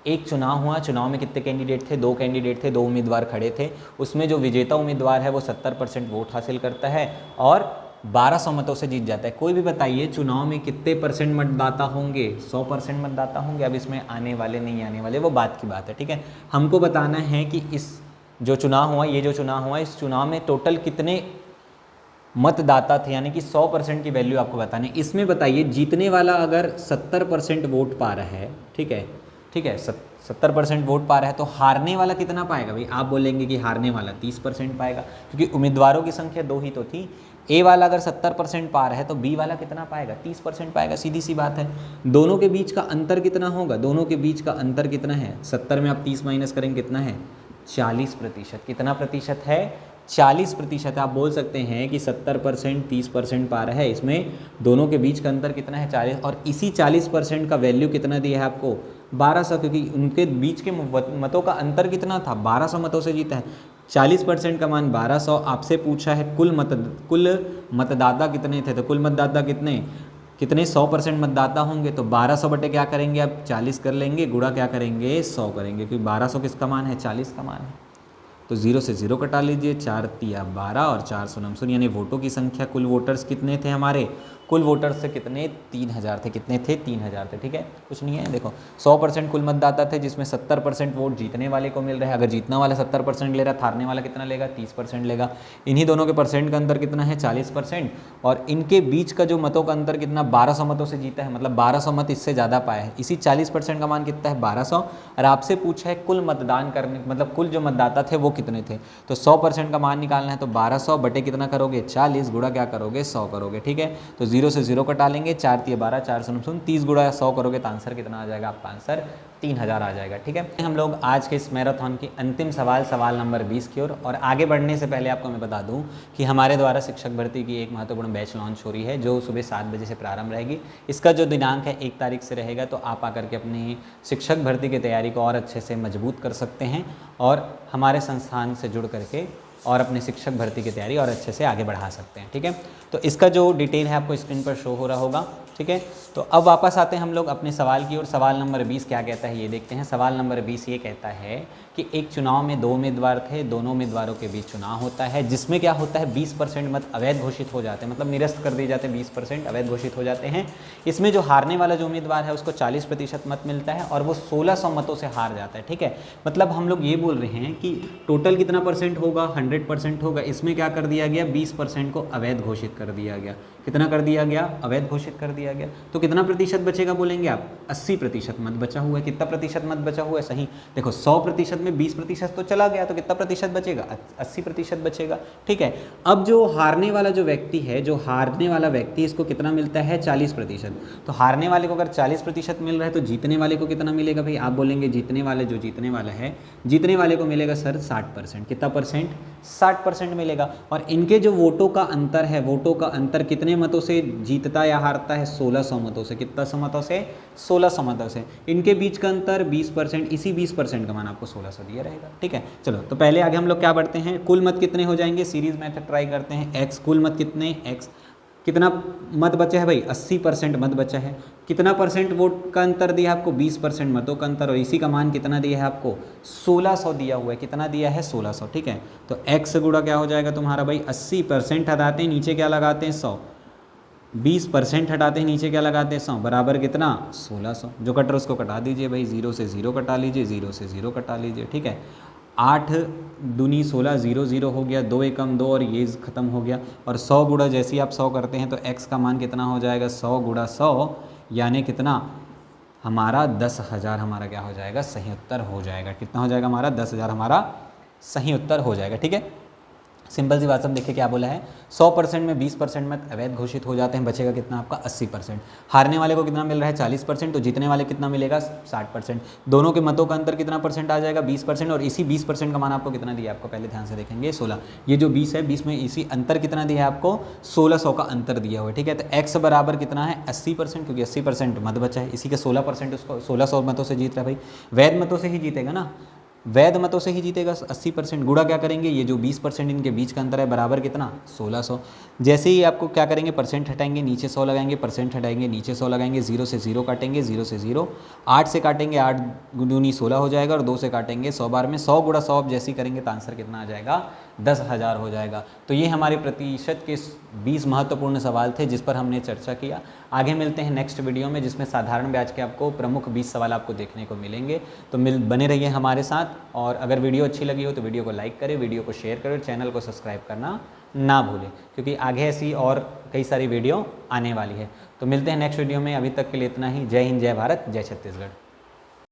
एक चुनाव हुआ, चुनाव में कितने कैंडिडेट थे, 2 कैंडिडेट थे, 2 उम्मीदवार खड़े थे, उसमें जो विजेता उम्मीदवार है वो 70% वोट हासिल करता है और 1200 मतों से जीत जाता है। कोई भी बताइए चुनाव में कितने परसेंट मतदाता होंगे, 100% मतदाता होंगे। अब इसमें आने वाले नहीं आने वाले वो बात की बात है, ठीक है। हमको बताना है कि इस जो चुनाव हुआ, ये जो चुनाव हुआ, इस चुनाव में टोटल कितने मतदाता थे, यानी कि 100% की वैल्यू आपको बतानी है। इसमें बताइए जीतने वाला अगर 70% वोट पा रहा है, ठीक है, ठीक है, 70% वोट पा रहा है, तो हारने वाला कितना पाएगा भाई, आप बोलेंगे कि हारने वाला 30% पाएगा, क्योंकि उम्मीदवारों की संख्या 2 ही तो थी। ए वाला अगर 70% पा रहा है तो बी वाला कितना पाएगा, 30% पाएगा, सीधी सी बात है। दोनों के बीच का अंतर कितना होगा, दोनों के बीच का अंतर कितना है, 70 में आप 30 माइनस करेंगे कितना है 40%। कितना प्रतिशत है 40%। आप बोल सकते हैं कि 70% 30% पा रहा है, इसमें दोनों के बीच का अंतर कितना है 40, और इसी 40% का वैल्यू कितना दिया है आपको 1200, क्योंकि उनके बीच के मतों का अंतर कितना था 1200 मतों से जीता है। 40% का मान 1200, आपसे पूछा है कुल मतदाता कितने थे, तो कुल मतदाता कितने 100% मतदाता होंगे, तो 1200 बटे क्या करेंगे आप 40 कर लेंगे, गुणा क्या करेंगे 100 करेंगे, क्योंकि 1200 किसका मान है 40 का मान है। तो 0 से 0 कटा लीजिए, 4 तिया 12 और 4 सोनम सुन, यानी वोटों की संख्या, कुल वोटर्स कितने थे हमारे, कुल वोटर्स से कितने 3000 थे, कितने थे 3000 थे, ठीक है, कुछ नहीं है। देखो 100% कुल मतदाता थे, जिसमें 70% वोट जीतने वाले को मिल रहा है। अगर जीतना वाला 70% ले रहा है, हारने वाला कितना लेगा 30% लेगा। इन्हीं दोनों के परसेंट का अंतर कितना है 40%, और इनके बीच का जो मतों का अंतर कितना 1200 मतों से जीता है, मतलब 1200 मत इससे ज़्यादा पाया है। इसी 40% का मान कितना है 1200, और आपसे पूछा है कुल मतदान करने, मतलब कुल जो मतदाता थे वो कितने थे, तो 100% का मान निकालना है, तो 1200 बटे कितना करोगे 40, गुणा क्या करोगे 100 करोगे, ठीक है। तो 0 से 0 कटा लेंगे, 4 तिया 12, 4 सुन 30 गुणा 100 करोगे तो आंसर कितना आ जाएगा, आपका आंसर 3000 आ जाएगा, ठीक है। हम लोग आज के इस मैराथन की अंतिम सवाल, सवाल नंबर 20 की ओर, और आगे बढ़ने से पहले आपको मैं बता दूं कि हमारे द्वारा शिक्षक भर्ती की एक महत्वपूर्ण बैच लॉन्च हो रही है, जो सुबह 7 बजे से प्रारंभ रहेगी। इसका जो दिनांक है 1 तारीख से रहेगा, तो आप आकर के अपनी शिक्षक भर्ती की तैयारी को और अच्छे से मजबूत कर सकते हैं और हमारे संस्थान से जुड़ करके और अपने शिक्षक भर्ती की तैयारी और अच्छे से आगे बढ़ा सकते हैं, ठीक है। तो इसका जो डिटेल है आपको स्क्रीन पर शो हो रहा होगा, ठीक है। तो अब वापस आते हैं हम लोग अपने सवाल की ओर। सवाल नंबर 20 क्या कहता है ये देखते हैं। सवाल नंबर 20 ये कहता है कि एक चुनाव में 2 उम्मीदवार थे, दोनों उम्मीदवारों के बीच चुनाव होता है, जिसमें क्या होता है 20% मत अवैध घोषित हो जाते हैं, मतलब निरस्त कर दिए जाते हैं, 20% अवैध घोषित हो जाते हैं। इसमें जो हारने वाला जो उम्मीदवार है उसको 40% मत मिलता है और वो 1600 मतों से हार जाता है, ठीक है। मतलब हम लोग ये बोल रहे हैं कि टोटल कितना परसेंट होगा 100% होगा, इसमें क्या कर दिया गया 20% को अवैध घोषित कर दिया गया। कितना कर दिया गया, अवैध घोषित कर दिया गया। तो कितना प्रतिशत बचेगा बोलेंगे आप, 80% मत बचा हुआ है। कितना प्रतिशत मत बचा हुआ है, सही देखो 100% में 20% तो चला गया, तो कितना प्रतिशत बचेगा 80% बचेगा, ठीक है। अब जो हारने वाला जो व्यक्ति है, जो हारने वाला व्यक्ति, इसको कितना मिलता है 40%। तो हारने वाले को अगर 40% मिल रहा है तो जीतने वाले को कितना मिलेगा भाई, आप बोलेंगे जीतने वाले, जो जीतने वाला है, जीतने वाले को मिलेगा सर 60%। कितना परसेंट, 60% मिलेगा। और इनके जो वोटों का अंतर है, वोटों का अंतर कितने मतों से जीतता या हारता है 1600 मतों से। कितना सौ मतों से, 1600 मतों से। इनके बीच का अंतर 20%, इसी 20% का मान आपको 1600 दिया रहेगा, ठीक है। चलो तो पहले आगे हम लोग क्या बढ़ते हैं, कुल मत कितने हो जाएंगे, सीरीज मेथड ट्राई करते हैं। x कुल मत कितने, x कितना मत बचा है भाई 80% मत बचा है। कितना परसेंट वोट का अंतर दिया है आपको, 20% मतों का अंतर, और इसी का मान कितना दिया है आपको 1600 दिया हुआ है। कितना दिया है 1600, ठीक है। तो x गुणा क्या हो जाएगा तुम्हारा भाई, 80% हटाते हैं नीचे क्या लगाते हैं 100, 20% हटाते हैं नीचे क्या लगाते हैं 100, बराबर कितना 1600। जो कटर उसको कटा दीजिए भाई, 0 से 0 कटा लीजिए, 0 से 0 कटा लीजिए, ठीक है। 8 दूनी 16, 0 0 हो गया, 2 एकम 2 और ये ख़त्म हो गया। और 100 गुणा जैसे ही आप 100 करते हैं तो x का मान कितना हो जाएगा, 100 गुणा 100 यानी कितना हमारा 10,000 हमारा क्या हो जाएगा, सही उत्तर हो जाएगा। कितना हो जाएगा हमारा 10,000 हमारा सही उत्तर हो जाएगा। ठीक है, सिंपल सी बात। सब देखिए क्या बोला है, 100% में 20% में अवैध घोषित हो जाते हैं, बचेगा कितना आपका 80%। हारने वाले को कितना मिल रहा है 40%, तो जीतने वाले कितना मिलेगा 60%। दोनों के मतों का अंतर कितना परसेंट आ जाएगा 20%। और इसी 20% का मान आपको कितना दिया, आपको पहले ध्यान से देखेंगे 16। ये जो 20 है 20 में इसी अंतर कितना दिया है आपको 1600 का अंतर दिया हुआ है। ठीक है, तो x बराबर कितना है 80%, क्योंकि 80% मत बचा है, इसी के 16% उसको 1600 मतों से जीत रहा है भाई। वैध मतों से ही जीतेगा ना, वैध मतों से ही जीतेगा 80%। गुणा क्या करेंगे, ये जो 20% इनके बीच का अंतर है बराबर कितना 1600। जैसे ही आपको क्या करेंगे, परसेंट हटाएंगे नीचे 100 लगाएंगे, परसेंट हटाएंगे नीचे 100 लगाएंगे, 0 से 0 काटेंगे, 0 से 0, 8 से काटेंगे 8 दूनी 16 हो जाएगा, और 2 से काटेंगे 100 बार में 100 गुणा 100 जैसे ही करेंगे तो आंसर कितना आ जाएगा 10,000 हो जाएगा। तो ये हमारे प्रतिशत के 20 महत्वपूर्ण सवाल थे जिस पर हमने चर्चा किया। आगे मिलते हैं नेक्स्ट वीडियो में जिसमें साधारण ब्याज के आपको प्रमुख 20 सवाल आपको देखने को मिलेंगे। तो बने रहिए हमारे साथ, और अगर वीडियो अच्छी लगी हो तो वीडियो को लाइक करें, वीडियो को शेयर करें, चैनल को सब्सक्राइब करना ना भूलें, क्योंकि आगे ऐसी और कई सारी वीडियो आने वाली है। तो मिलते हैं नेक्स्ट वीडियो में, अभी तक के लिए इतना ही। जय हिंद, जय भारत, जय छत्तीसगढ़।